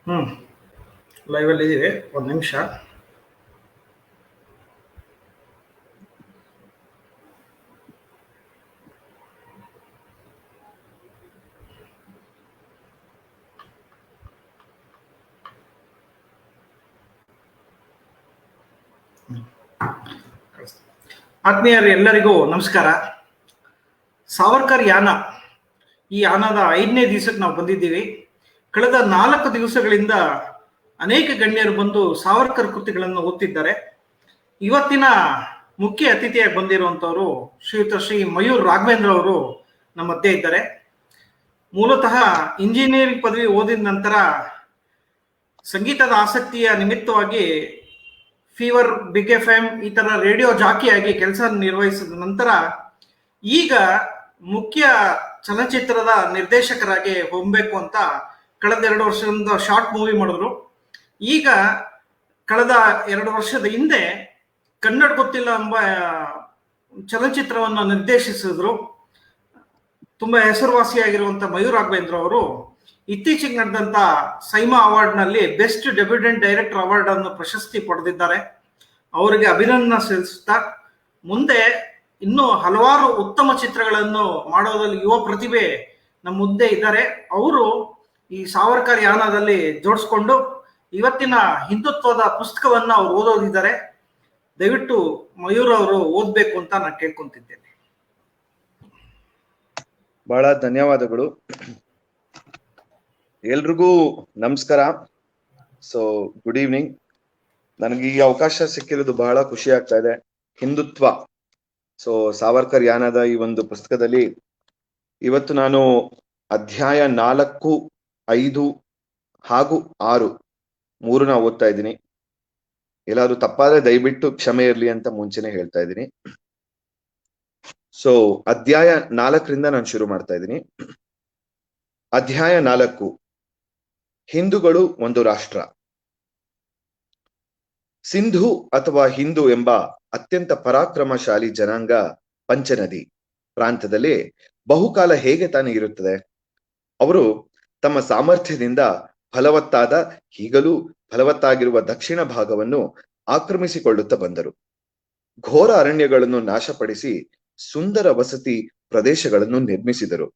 ಹ್ಞೂ ಲೈವಲ್ಲಿ ಇದ್ದೀವಿ. ಒಂದು ನಿಮಿಷ. ಆತ್ಮೀಯರು ಎಲ್ಲರಿಗೂ ನಮಸ್ಕಾರ. ಸಾವರ್ಕರ್ ಯಾನ, ಈ ಯಾನದ 5ನೇ ದಿವಸಕ್ಕೆ ನಾವು ಬಂದಿದ್ದೀವಿ. ಕಳೆದ 4 ದಿವಸಗಳಿಂದ ಅನೇಕ ಗಣ್ಯರು ಬಂದು ಸಾವರ್ಕರ್ ಕೃತಿಗಳನ್ನು ಓದ್ತಿದ್ದಾರೆ. ಇವತ್ತಿನ ಮುಖ್ಯ ಅತಿಥಿಯಾಗಿ ಬಂದಿರುವಂಥವರು ಶ್ರೀ ಮಯೂರ್ ರಾಘವೇಂದ್ರ ಅವರು ನಮ್ಮ ಮಧ್ಯೆ ಇದ್ದಾರೆ. ಮೂಲತಃ ಇಂಜಿನಿಯರಿಂಗ್ ಪದವಿ ಓದಿದ ನಂತರ ಸಂಗೀತದ ಆಸಕ್ತಿಯ ನಿಮಿತ್ತವಾಗಿ ಫೀವರ್, ಬಿಗ್ FM ಈ ತರ ರೇಡಿಯೋ ಜಾಕಿಯಾಗಿ ಕೆಲಸ ನಿರ್ವಹಿಸಿದ ನಂತರ ಈಗ ಮುಖ್ಯ ಚಲನಚಿತ್ರದ ನಿರ್ದೇಶಕರಾಗಿ ಹೋಗಬೇಕು ಅಂತ ಕಳೆದ 2 ವರ್ಷದಿಂದ ಶಾರ್ಟ್ ಮೂವಿ ಮಾಡಿದ್ರು. ಈಗ ಕಳೆದ 2 ವರ್ಷದ ಹಿಂದೆ ಕನ್ನಡ ಗೊತ್ತಿಲ್ಲ ಎಂಬ ಚಲನಚಿತ್ರವನ್ನು ನಿರ್ದೇಶಿಸಿದ್ರು. ತುಂಬಾ ಹೆಸರುವಾಸಿಯಾಗಿರುವಂತ ಮಯೂರ್ ರಾಘವೇಂದ್ರ ಅವರು ಇತ್ತೀಚೆಗೆ ನಡೆದಂತ ಸೈಮಾ ಅವಾರ್ಡ್ ನಲ್ಲಿ ಬೆಸ್ಟ್ ಡೆಬ್ಯೂಟೆಂಟ್ ಡೈರೆಕ್ಟರ್ ಅವಾರ್ಡ್ ಅನ್ನು ಪ್ರಶಸ್ತಿ ಪಡೆದಿದ್ದಾರೆ. ಅವರಿಗೆ ಅಭಿನಂದನೆ ಸಲ್ಲಿಸುತ್ತಾ, ಮುಂದೆ ಇನ್ನೂ ಹಲವಾರು ಉತ್ತಮ ಚಿತ್ರಗಳನ್ನು ಮಾಡೋದ್ರಲ್ಲಿ ಯುವ ಪ್ರತಿಭೆ ನಮ್ಮ ಮುಂದೆ ಇದ್ದಾರೆ. ಅವರು ಈ ಸಾವರ್ಕರ್ ಯಾನದಲ್ಲಿ ಜೋಡಿಸ್ಕೊಂಡು ಇವತ್ತಿನ ಹಿಂದುತ್ವದ ಪುಸ್ತಕವನ್ನ ಅವ್ರು ಓದೋದಿದ್ದಾರೆ. ದಯವಿಟ್ಟು ಮಯೂರ್ ಅವರು ಓದ್ಬೇಕು ಅಂತ ನಾನು ಕೇಳ್ಕೊಂತಿದ್ದೇನೆ. ಬಹಳ ಧನ್ಯವಾದಗಳು. ಎಲ್ರಿಗೂ ನಮಸ್ಕಾರ. So good evening. ನನಗೆ ಈ ಅವಕಾಶ ಸಿಕ್ಕಿರೋದು ಬಹಳ ಖುಷಿ ಆಗ್ತಾ ಇದೆ. ಹಿಂದುತ್ವ, ಸೊ ಸಾವರ್ಕರ್ ಯಾನದ ಈ ಒಂದು ಪುಸ್ತಕದಲ್ಲಿ ಇವತ್ತು ನಾನು ಅಧ್ಯಾಯ 4, 5 ಹಾಗೂ 6 ಮೂರನ್ನ ಓದ್ತಾ ಇದ್ದೀನಿ. ಎಲ್ಲಾದ್ರೂ ತಪ್ಪಾದ್ರೆ ದಯವಿಟ್ಟು ಕ್ಷಮೆ ಇರ್ಲಿ ಅಂತ ಮುಂಚೆನೆ ಹೇಳ್ತಾ ಇದ್ದೀನಿ. ಸೊ ಅಧ್ಯಾಯ 4ರಿಂದ ನಾನು ಶುರು ಮಾಡ್ತಾ ಇದ್ದೀನಿ. ಅಧ್ಯಾಯ 4, ಹಿಂದೂಗಳು ಒಂದು ರಾಷ್ಟ್ರ. ಸಿಂಧು ಅಥವಾ ಹಿಂದೂ ಎಂಬ ಅತ್ಯಂತ ಪರಾಕ್ರಮಶಾಲಿ ಜನಾಂಗ ಪಂಚನದಿ ಪ್ರಾಂತದಲ್ಲಿ ಬಹುಕಾಲ ಹೇಗೆ ತಾನೇ ಇರುತ್ತದೆ. ಅವರು ತಮ್ಮ ಸಾಮರ್ಥ್ಯದಿಂದ ಫಲವತ್ತಾದ, ಈಗಲೂ ಫಲವತ್ತಾಗಿರುವ ದಕ್ಷಿಣ ಭಾಗವನ್ನು ಆಕ್ರಮಿಸಿಕೊಳ್ಳುತ್ತಾ ಬಂದರು. ಘೋರ ಅರಣ್ಯಗಳನ್ನು ನಾಶಪಡಿಸಿ ಸುಂದರ ವಸತಿ ಪ್ರದೇಶಗಳನ್ನು ನಿರ್ಮಿಸಿದರು.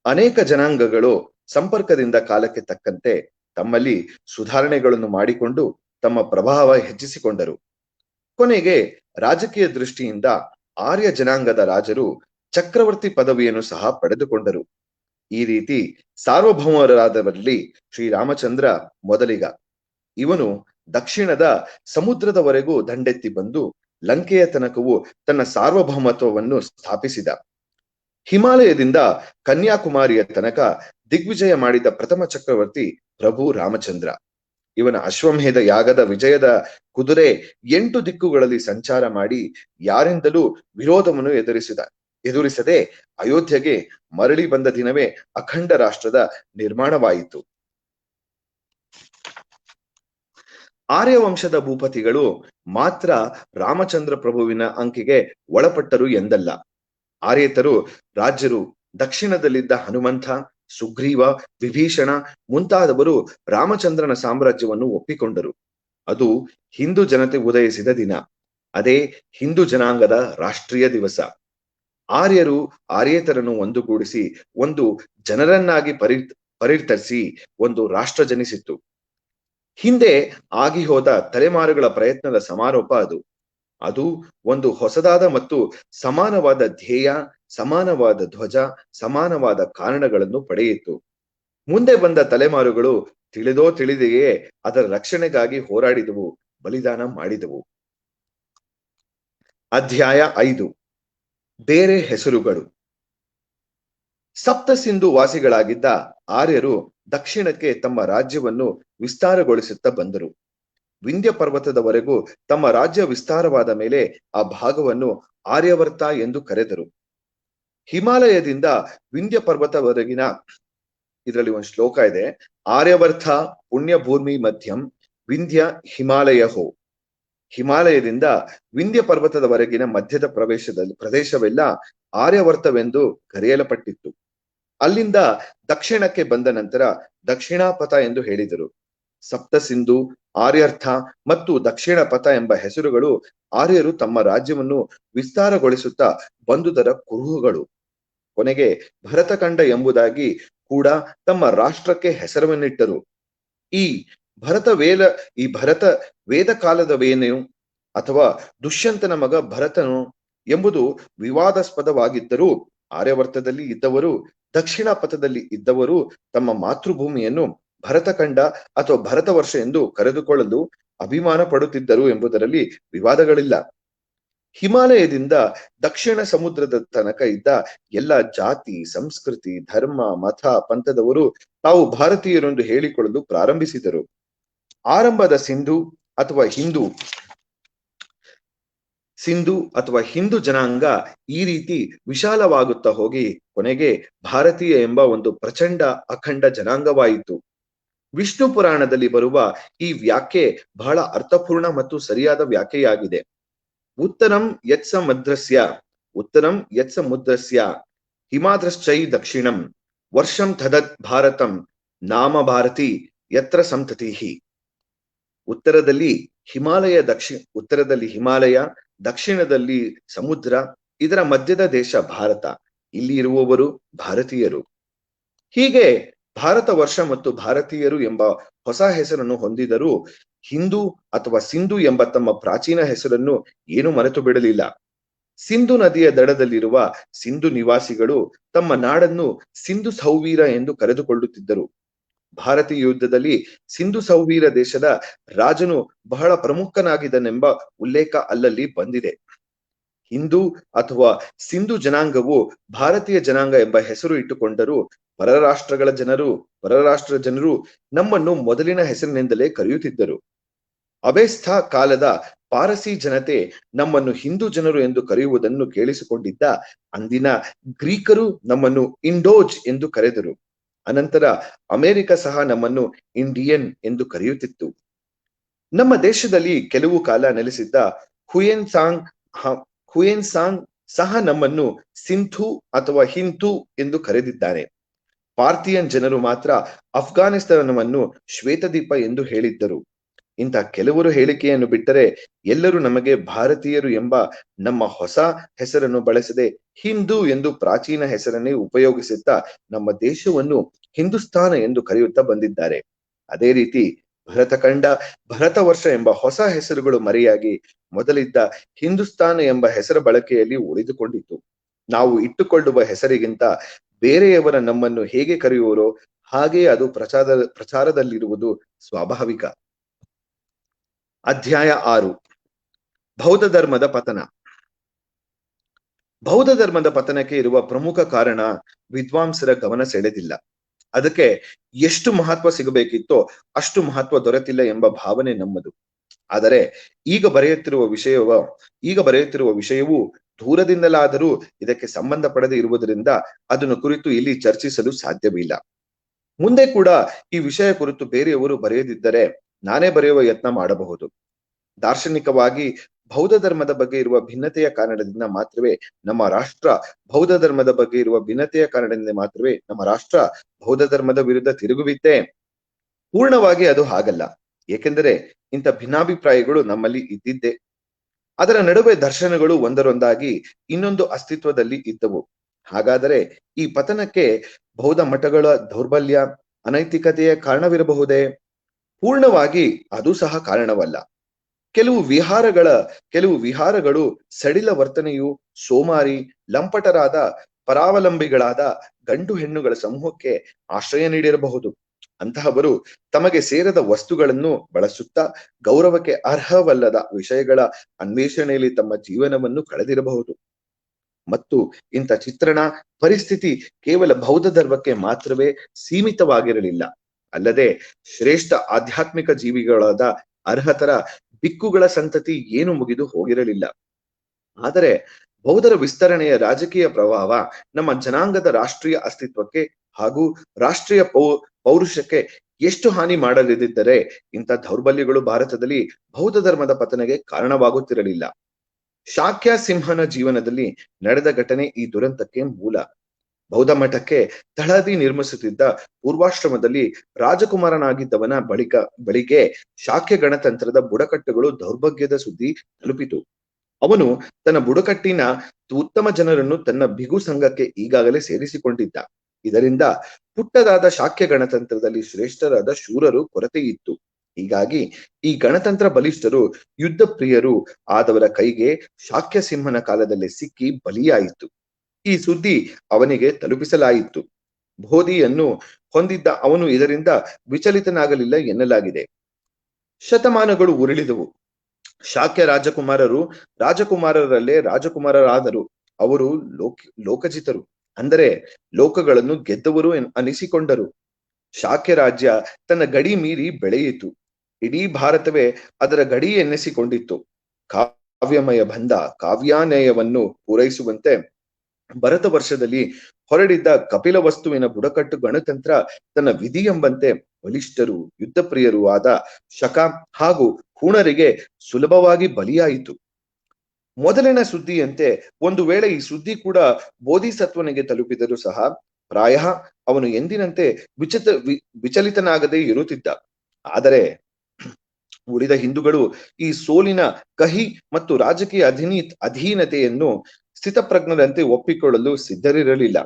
ಅನೇಕ ಜನಾಂಗಗಳು ಸಂಪರ್ಕದಿಂದ ಕಾಲಕ್ಕೆ ತಕ್ಕಂತೆ ತಮ್ಮಲ್ಲಿ ಸುಧಾರಣೆಗಳನ್ನು ಮಾಡಿಕೊಂಡು ತಮ್ಮ ಪ್ರಭಾವ ಹೆಚ್ಚಿಸಿಕೊಂಡರು. ಕೊನೆಗೆ ರಾಜಕೀಯ ದೃಷ್ಟಿಯಿಂದ ಆರ್ಯ ಜನಾಂಗದ ರಾಜರು ಚಕ್ರವರ್ತಿ ಪದವಿಯನ್ನು ಸಹ ಪಡೆದುಕೊಂಡರು. ಈ ರೀತಿ ಸಾರ್ವಭೌಮರಾದವರಲ್ಲಿ ಶ್ರೀರಾಮಚಂದ್ರ ಮೊದಲಿಗ. ಇವನು ದಕ್ಷಿಣದ ಸಮುದ್ರದವರೆಗೂ ದಂಡೆತ್ತಿ ಬಂದು ಲಂಕೆಯ ತನಕವೂ ತನ್ನ ಸಾರ್ವಭೌಮತ್ವವನ್ನು ಸ್ಥಾಪಿಸಿದ. ಹಿಮಾಲಯದಿಂದ ಕನ್ಯಾಕುಮಾರಿಯ ತನಕ ದಿಗ್ವಿಜಯ ಮಾಡಿದ ಪ್ರಥಮ ಚಕ್ರವರ್ತಿ ಪ್ರಭು ರಾಮಚಂದ್ರ. ಇವನ ಅಶ್ವಮೇಧ ಯಾಗದ ವಿಜಯದ ಕುದುರೆ 8 ದಿಕ್ಕುಗಳಲ್ಲಿ ಸಂಚಾರ ಮಾಡಿ ಯಾರಿಂದಲೂ ವಿರೋಧವನ್ನು ಎದುರಿಸದೆ ಅಯೋಧ್ಯೆಗೆ ಮರಳಿ ಬಂದ ದಿನವೇ ಅಖಂಡ ರಾಷ್ಟ್ರದ ನಿರ್ಮಾಣವಾಯಿತು. ಆರ್ಯವಂಶದ ಭೂಪತಿಗಳು ಮಾತ್ರ ರಾಮಚಂದ್ರ ಪ್ರಭುವಿನ ಅಂಕೆಗೆ ಒಳಪಟ್ಟರು ಎಂದಲ್ಲ. ಆರ್ಯೇತರು ರಾಜ್ಯರು ದಕ್ಷಿಣದಲ್ಲಿದ್ದ ಹನುಮಂತ, ಸುಗ್ರೀವ, ವಿಭೀಷಣ ಮುಂತಾದವರು ರಾಮಚಂದ್ರನ ಸಾಮ್ರಾಜ್ಯವನ್ನು ಒಪ್ಪಿಕೊಂಡರು. ಅದು ಹಿಂದೂ ಜನತೆ ಉದಯಿಸಿದ ದಿನ. ಅದೇ ಹಿಂದೂ ಜನಾಂಗದ ರಾಷ್ಟ್ರೀಯ ದಿವಸ. ಆರ್ಯರು ಆರ್ಯೇತರನ್ನು ಒಂದುಗೂಡಿಸಿ ಒಂದು ಜನರನ್ನಾಗಿ ಪರಿವರ್ತಿಸಿ ಒಂದು ರಾಷ್ಟ್ರ ಜನಿಸಿತ್ತು. ಹಿಂದೆ ಆಗಿ ಹೋದ ತಲೆಮಾರುಗಳ ಪ್ರಯತ್ನದ ಸಮಾರೋಪ ಅದು. ಅದು ಒಂದು ಹೊಸದಾದ ಮತ್ತು ಸಮಾನವಾದ ಧ್ಯೇಯ, ಸಮಾನವಾದ ಧ್ವಜ, ಸಮಾನವಾದ ಕಾರಣಗಳನ್ನು ಪಡೆಯಿತು. ಮುಂದೆ ಬಂದ ತಲೆಮಾರುಗಳು ತಿಳಿದೋ ತಿಳಿದೆಯೇ ಅದರ ರಕ್ಷಣೆಗಾಗಿ ಹೋರಾಡಿದವು, ಬಲಿದಾನ ಮಾಡಿದವು. ಅಧ್ಯಾಯ 5, ಬೇರೆ ಹೆಸರುಗಳು. ಸಪ್ತ ಸಿಂಧು ವಾಸಿಗಳಾಗಿದ್ದ ಆರ್ಯರು ದಕ್ಷಿಣಕ್ಕೆ ತಮ್ಮ ರಾಜ್ಯವನ್ನು ವಿಸ್ತಾರಗೊಳಿಸುತ್ತಾ ಬಂದರು. ವಿಂಧ್ಯ ಪರ್ವತದವರೆಗೂ ತಮ್ಮ ರಾಜ್ಯ ವಿಸ್ತಾರವಾದ ಮೇಲೆ ಆ ಭಾಗವನ್ನು ಆರ್ಯವರ್ತ ಎಂದು ಕರೆದರು. ಹಿಮಾಲಯದಿಂದ ವಿಂಧ್ಯ ಪರ್ವತವರೆಗಿನ, ಇದರಲ್ಲಿ ಒಂದು ಶ್ಲೋಕ ಇದೆ, ಆರ್ಯವರ್ಥ ಪುಣ್ಯ ಭೂಮಿ ಮಧ್ಯಂ ವಿಂಧ್ಯ ಹಿಮಾಲಯಹೋ. ಹಿಮಾಲಯದಿಂದ ವಿಂಧ್ಯ ಪರ್ವತದವರೆಗಿನ ಮಧ್ಯದ ಪ್ರದೇಶವೆಲ್ಲ ಆರ್ಯವರ್ತವೆಂದು ಕರೆಯಲ್ಪಟ್ಟಿತ್ತು. ಅಲ್ಲಿಂದ ದಕ್ಷಿಣಕ್ಕೆ ಬಂದ ನಂತರ ದಕ್ಷಿಣಾಪಥ ಎಂದು ಹೇಳಿದರು. ಸಪ್ತ ಸಿಂಧು, ಆರ್ಯರ್ಥ ಮತ್ತು ದಕ್ಷಿಣ ಪಥ ಎಂಬ ಹೆಸರುಗಳು ಆರ್ಯರು ತಮ್ಮ ರಾಜ್ಯವನ್ನು ವಿಸ್ತಾರಗೊಳಿಸುತ್ತಾ ಬಂದುದರ ಕುರುಹುಗಳು. ಕೊನೆಗೆ ಭರತಖಂಡ ಎಂಬುದಾಗಿ ಕೂಡ ತಮ್ಮ ರಾಷ್ಟ್ರಕ್ಕೆ ಹೆಸರವನ್ನಿಟ್ಟರು. ಈ ಭರತ ವೇದ ಕಾಲದವೇನೆಯೋ ಅಥವಾ ದುಷ್ಯಂತನ ಮಗ ಭರತನು ಎಂಬುದು ವಿವಾದಾಸ್ಪದವಾಗಿದ್ದರೂ ಆರ್ಯವರ್ತದಲ್ಲಿ ಇದ್ದವರು, ದಕ್ಷಿಣ ಪಥದಲ್ಲಿ ಇದ್ದವರು ತಮ್ಮ ಮಾತೃಭೂಮಿಯನ್ನು ಭರತಖಂಡ ಅಥವಾ ಭರತ ವರ್ಷ ಎಂದು ಕರೆದುಕೊಳ್ಳಲು ಅಭಿಮಾನ ಪಡುತ್ತಿದ್ದರು ಎಂಬುದರಲ್ಲಿ ವಿವಾದಗಳಿಲ್ಲ. ಹಿಮಾಲಯದಿಂದ ದಕ್ಷಿಣ ಸಮುದ್ರದ ತನಕ ಇದ್ದ ಎಲ್ಲ ಜಾತಿ, ಸಂಸ್ಕೃತಿ, ಧರ್ಮ, ಮತ, ಪಂಥದವರು ತಾವು ಭಾರತೀಯರೆಂದು ಹೇಳಿಕೊಳ್ಳಲು ಪ್ರಾರಂಭಿಸಿದರು. ಆರಂಭದ ಸಿಂಧು ಅಥವಾ ಹಿಂದೂ ಜನಾಂಗ ಈ ರೀತಿ ವಿಶಾಲವಾಗುತ್ತಾ ಹೋಗಿ ಕೊನೆಗೆ ಭಾರತೀಯ ಎಂಬ ಒಂದು ಪ್ರಚಂಡ ಅಖಂಡ ಜನಾಂಗವಾಯಿತು. ವಿಷ್ಣು ಪುರಾಣದಲ್ಲಿ ಬರುವ ಈ ವ್ಯಾಖ್ಯೆ ಬಹಳ ಅರ್ಥಪೂರ್ಣ ಮತ್ತು ಸರಿಯಾದ ವ್ಯಾಖ್ಯೆಯಾಗಿದೆ. ಉತ್ತರಂ ಯತ್ಸಮುದ್ರಸ್ಯ ಹಿಮಾದ್ರಶ್ಚೈ ದಕ್ಷಿಣಂ ವರ್ಷಂ ತದತ್ ಭಾರತಂ ನಾಮ ಭಾರತಿ ಯತ್ರ ಸಂತತಿಹಿ. ಉತ್ತರದಲ್ಲಿ ಹಿಮಾಲಯ, ದಕ್ಷಿಣದಲ್ಲಿ ಸಮುದ್ರ, ಇದರ ಮಧ್ಯದ ದೇಶ ಭಾರತ. ಇಲ್ಲಿ ಇರುವವರು ಭಾರತೀಯರು. ಹೀಗೆ ಭಾರತ ವರ್ಷ ಮತ್ತು ಭಾರತೀಯರು ಎಂಬ ಹೊಸ ಹೆಸರನ್ನು ಹೊಂದಿದರೂ ಹಿಂದೂ ಅಥವಾ ಸಿಂಧು ಎಂಬ ತಮ್ಮ ಪ್ರಾಚೀನ ಹೆಸರನ್ನು ಏನು ಮರೆತು ಬಿಡಲಿಲ್ಲ. ಸಿಂಧು ನದಿಯ ದಡದಲ್ಲಿರುವ ಸಿಂಧು ನಿವಾಸಿಗಳು ತಮ್ಮ ನಾಡನ್ನು ಸಿಂಧು ಸೌವೀರ ಎಂದು ಕರೆದುಕೊಳ್ಳುತ್ತಿದ್ದರು. ಭಾರತೀಯ ಯುದ್ಧದಲ್ಲಿ ಸಿಂಧು ಸೌವೀರ ದೇಶದ ರಾಜನು ಬಹಳ ಪ್ರಮುಖನಾಗಿದ್ದನೆಂಬ ಉಲ್ಲೇಖ ಅಲ್ಲಲ್ಲಿ ಬಂದಿದೆ. ಹಿಂದೂ ಅಥವಾ ಸಿಂಧು ಜನಾಂಗವು ಭಾರತೀಯ ಜನಾಂಗ ಎಂಬ ಹೆಸರು ಇಟ್ಟುಕೊಂಡರೂ ಪರರಾಷ್ಟ್ರ ಜನರು ನಮ್ಮನ್ನು ಮೊದಲಿನ ಹೆಸರಿನಿಂದಲೇ ಕರೆಯುತ್ತಿದ್ದರು. ಅಬೆಸ್ಥ ಕಾಲದ ಪಾರಸಿ ಜನತೆ ನಮ್ಮನ್ನು ಹಿಂದೂ ಜನರು ಎಂದು ಕರೆಯುವುದನ್ನು ಕೇಳಿಸಿಕೊಂಡಿದ್ದ ಅಂದಿನ ಗ್ರೀಕರು ನಮ್ಮನ್ನು ಇಂಡೋಜ್ ಎಂದು ಕರೆದರು. ಅನಂತರ ಅಮೆರಿಕ ಸಹ ನಮ್ಮನ್ನು ಇಂಡಿಯನ್ ಎಂದು ಕರೆಯುತ್ತಿತ್ತು. ನಮ್ಮ ದೇಶದಲ್ಲಿ ಕೆಲವು ಕಾಲ ನೆಲೆಸಿದ್ದ ಹುಯೆನ್ ಸಾಂಗ್ ಸಹ ನಮ್ಮನ್ನು ಸಿಂಧು ಅಥವಾ ಹಿಂದೂ ಎಂದು ಕರೆದಿದ್ದಾನೆ. ಪಾರ್ಥಿಯನ್ ಜನರು ಮಾತ್ರ ಅಫ್ಘಾನಿಸ್ತಾನವನ್ನು ಶ್ವೇತದೀಪ ಎಂದು ಹೇಳಿದ್ದರು. ಇಂಥ ಕೆಲವರು ಹೇಳಿಕೆಯನ್ನು ಬಿಟ್ಟರೆ ಎಲ್ಲರೂ ನಮಗೆ ಭಾರತೀಯರು ಎಂಬ ನಮ್ಮ ಹೊಸ ಹೆಸರನ್ನು ಬಳಸದೆ ಹಿಂದೂ ಎಂದು ಪ್ರಾಚೀನ ಹೆಸರನ್ನೇ ಉಪಯೋಗಿಸುತ್ತಾ ನಮ್ಮ ದೇಶವನ್ನು ಹಿಂದೂಸ್ತಾನ ಎಂದು ಕರೆಯುತ್ತಾ ಬಂದಿದ್ದಾರೆ. ಅದೇ ರೀತಿ ಭರತಖಂಡ, ಭರತ ವರ್ಷ ಎಂಬ ಹೊಸ ಹೆಸರುಗಳು ಮರೆಯಾಗಿ ಮೊದಲಿದ್ದ ಹಿಂದೂಸ್ತಾನ ಎಂಬ ಹೆಸರ ಬಳಕೆಯಲ್ಲಿ ಉಳಿದುಕೊಂಡಿತು. ನಾವು ಇಟ್ಟುಕೊಳ್ಳುವ ಹೆಸರಿಗಿಂತ ಬೇರೆಯವರ ನಮ್ಮನ್ನು ಹೇಗೆ ಕರೆಯುವರೋ ಹಾಗೆಯೇ ಅದು ಪ್ರಚಾರದಲ್ಲಿರುವುದು ಸ್ವಾಭಾವಿಕ. ಅಧ್ಯಾಯ 6. ಬೌದ್ಧ ಧರ್ಮದ ಪತನ. ಬೌದ್ಧ ಧರ್ಮದ ಪತನಕ್ಕೆ ಇರುವ ಪ್ರಮುಖ ಕಾರಣ ವಿದ್ವಾಂಸರ ಗಮನ ಸೆಳೆದಿಲ್ಲ. ಅದಕ್ಕೆ ಎಷ್ಟು ಮಹತ್ವ ಸಿಗಬೇಕಿತ್ತೋ ಅಷ್ಟು ಮಹತ್ವ ದೊರೆತಿಲ್ಲ ಎಂಬ ಭಾವನೆ ನಮ್ಮದು. ಆದರೆ ಈಗ ಬರೆಯುತ್ತಿರುವ ವಿಷಯವು ದೂರದಿಂದಲಾದರೂ ಇದಕ್ಕೆ ಸಂಬಂಧ ಪಡದೆ ಇರುವುದರಿಂದ ಅದನ್ನು ಕುರಿತು ಇಲ್ಲಿ ಚರ್ಚಿಸಲು ಸಾಧ್ಯವಿಲ್ಲ. ಮುಂದೆ ಕೂಡ ಈ ವಿಷಯ ಕುರಿತು ಬೇರೆಯವರು ಬರೆಯದಿದ್ದರೆ ನಾನೇ ಬರೆಯುವ ಯತ್ನ ಮಾಡಬಹುದು. ದಾರ್ಶನಿಕವಾಗಿ ಬೌದ್ಧ ಧರ್ಮದ ಬಗ್ಗೆ ಇರುವ ಭಿನ್ನತೆಯ ಕಾರಣದಿಂದ ಮಾತ್ರವೇ ನಮ್ಮ ರಾಷ್ಟ್ರ ಬೌದ್ಧ ಧರ್ಮದ ವಿರುದ್ಧ ತಿರುಗುವಿತ್ತೆ. ಪೂರ್ಣವಾಗಿ ಅದು ಹಾಗಲ್ಲ. ಏಕೆಂದರೆ ಇಂಥ ಭಿನ್ನಾಭಿಪ್ರಾಯಗಳು ನಮ್ಮಲ್ಲಿ ಇದ್ದಿದ್ದೆ. ಅದರ ನಡುವೆ ದರ್ಶನಗಳು ಒಂದರೊಂದಾಗಿ ಇನ್ನೊಂದು ಅಸ್ತಿತ್ವದಲ್ಲಿ ಇದ್ದವು. ಹಾಗಾದರೆ ಈ ಪತನಕ್ಕೆ ಬೌದ್ಧ ಮಠಗಳ ದೌರ್ಬಲ್ಯ, ಅನೈತಿಕತೆಯ ಕಾರಣವಿರಬಹುದೇ? ಪೂರ್ಣವಾಗಿ ಅದು ಸಹ ಕಾರಣವಲ್ಲ. ಕೆಲವು ವಿಹಾರಗಳು ಸಡಿಲ ವರ್ತನೆಯು ಸೋಮಾರಿ, ಲಂಪಟರಾದ ಪರಾವಲಂಬಿಗಳಾದ ಗಂಡು ಹೆಣ್ಣುಗಳ ಸಮೂಹಕ್ಕೆ ಆಶ್ರಯ ನೀಡಿರಬಹುದು. ಅಂತಹವರು ತಮಗೆ ಸೇರದ ವಸ್ತುಗಳನ್ನು ಬಳಸುತ್ತಾ ಗೌರವಕ್ಕೆ ಅರ್ಹವಲ್ಲದ ವಿಷಯಗಳ ಅನ್ವೇಷಣೆಯಲ್ಲಿ ತಮ್ಮ ಜೀವನವನ್ನು ಕಳೆದಿರಬಹುದು. ಮತ್ತು ಇಂಥ ಚಿತ್ರಣ ಪರಿಸ್ಥಿತಿ ಕೇವಲ ಬೌದ್ಧ ಧರ್ಮಕ್ಕೆ ಮಾತ್ರವೇ ಸೀಮಿತವಾಗಿರಲಿಲ್ಲ. ಅಲ್ಲದೆ ಶ್ರೇಷ್ಠ ಆಧ್ಯಾತ್ಮಿಕ ಜೀವಿಗಳಾದ ಅರ್ಹತರ ಬಿಕ್ಕುಗಳ ಸಂತತಿ ಏನು ಮುಗಿದು ಹೋಗಿರಲಿಲ್ಲ. ಆದರೆ ಬೌದ್ಧರ ವಿಸ್ತರಣೆಯ ರಾಜಕೀಯ ಪ್ರಭಾವ ನಮ್ಮ ಜನಾಂಗದ ರಾಷ್ಟ್ರೀಯ ಅಸ್ತಿತ್ವಕ್ಕೆ ಹಾಗೂ ರಾಷ್ಟ್ರೀಯ ಪೌರುಷಕ್ಕೆ ಎಷ್ಟು ಹಾನಿ ಮಾಡಲಿದ್ದರೆ ಇಂಥ ದೌರ್ಬಲ್ಯಗಳು ಭಾರತದಲ್ಲಿ ಬೌದ್ಧ ಧರ್ಮದ ಪತನಕ್ಕೆ ಕಾರಣವಾಗುತ್ತಿರಲಿಲ್ಲ. ಶಾಕ್ಯ ಸಿಂಹನ ಜೀವನದಲ್ಲಿ ನಡೆದ ಘಟನೆ ಈ ದುರಂತಕ್ಕೆ ಮೂಲ. ಬೌದ್ಧ ಮಠಕ್ಕೆ ತಳಹದಿ ನಿರ್ಮಿಸುತ್ತಿದ್ದ ಪೂರ್ವಾಶ್ರಮದಲ್ಲಿ ರಾಜಕುಮಾರನಾಗಿದ್ದವನ ಬಳಿಗೆ ಶಾಕ್ಯ ಗಣತಂತ್ರದ ಬುಡಕಟ್ಟುಗಳು ದೌರ್ಭಾಗ್ಯದ ಸುದ್ದಿ ತಲುಪಿತು. ಅವನು ತನ್ನ ಬುಡಕಟ್ಟಿನ ಉತ್ತಮ ಜನರನ್ನು ತನ್ನ ಬಿಗು ಸಂಘಕ್ಕೆ ಈಗಾಗಲೇ ಸೇರಿಸಿಕೊಂಡಿದ್ದ. ಇದರಿಂದ ಪುಟ್ಟದಾದ ಶಾಕ್ಯ ಗಣತಂತ್ರದಲ್ಲಿ ಶ್ರೇಷ್ಠರಾದ ಶೂರರು ಕೊರತೆ ಇತ್ತು. ಹೀಗಾಗಿ ಈ ಗಣತಂತ್ರ ಬಲಿಷ್ಠರು ಯುದ್ಧ ಪ್ರಿಯರು ಆದವರ ಕೈಗೆ ಶಾಕ್ಯ ಸಿಂಹನ ಕಾಲದಲ್ಲೇ ಸಿಕ್ಕಿ ಬಲಿಯಾಯಿತು. ಈ ಸುದ್ದಿ ಅವನಿಗೆ ತಲುಪಿಸಲಾಯಿತು. ಬೋಧಿಯನ್ನು ಹೊಂದಿದ್ದ ಅವನು ಇದರಿಂದ ವಿಚಲಿತನಾಗಲಿಲ್ಲ ಎನ್ನಲಾಗಿದೆ. ಶತಮಾನಗಳು ಉರುಳಿದವು. ಶಾಕ್ಯ ರಾಜಕುಮಾರರಲ್ಲೇ ರಾಜಕುಮಾರರಾದರು. ಅವರು ಲೋಕಜಿತರು, ಅಂದರೆ ಲೋಕಗಳನ್ನು ಗೆದ್ದವರು ಅನಿಸಿಕೊಂಡರು. ಶಾಕ್ಯ ರಾಜ್ಯ ತನ್ನ ಗಡಿ ಮೀರಿ ಬೆಳೆಯಿತು. ಇಡೀ ಭಾರತವೇ ಅದರ ಗಡಿ ಎನ್ನಿಸಿಕೊಂಡಿತ್ತು. ಕಾವ್ಯಮಯ ಬಂಧ ಕಾವ್ಯಾನ್ಯಾಯವನ್ನು ಪೂರೈಸುವಂತೆ ಭರತ ವರ್ಷದಲ್ಲಿ ಹೊರಡಿದ್ದ ಕಪಿಲ ವಸ್ತುವಿನ ಬುಡಕಟ್ಟು ಗಣತಂತ್ರ ತನ್ನ ವಿಧಿ ಎಂಬಂತೆ ಬಲಿಷ್ಠರು ಯುದ್ಧ ಪ್ರಿಯರು ಆದ ಶಕ ಹಾಗೂ ಹೂಣರಿಗೆ ಸುಲಭವಾಗಿ ಬಲಿಯಾಯಿತು. ಮೊದಲಿನ ಸುದ್ದಿಯಂತೆ ಒಂದು ವೇಳೆ ಈ ಸುದ್ದಿ ಕೂಡ ಬೋಧಿಸತ್ವನಿಗೆ ತಲುಪಿದರೂ ಸಹ ಪ್ರಾಯಃ ಅವನು ಎಂದಿನಂತೆ ವಿಚಲಿತನಾಗದೇ ಇರುತ್ತಿದ್ದ. ಆದರೆ ಉಳಿದ ಹಿಂದೂಗಳು ಈ ಸೋಲಿನ ಕಹಿ ಮತ್ತು ರಾಜಕೀಯ ಅಧೀನತೆಯನ್ನು ಸ್ಥಿತಪ್ರಜ್ಞರಂತೆ ಒಪ್ಪಿಕೊಳ್ಳಲು ಸಿದ್ಧರಿರಲಿಲ್ಲ.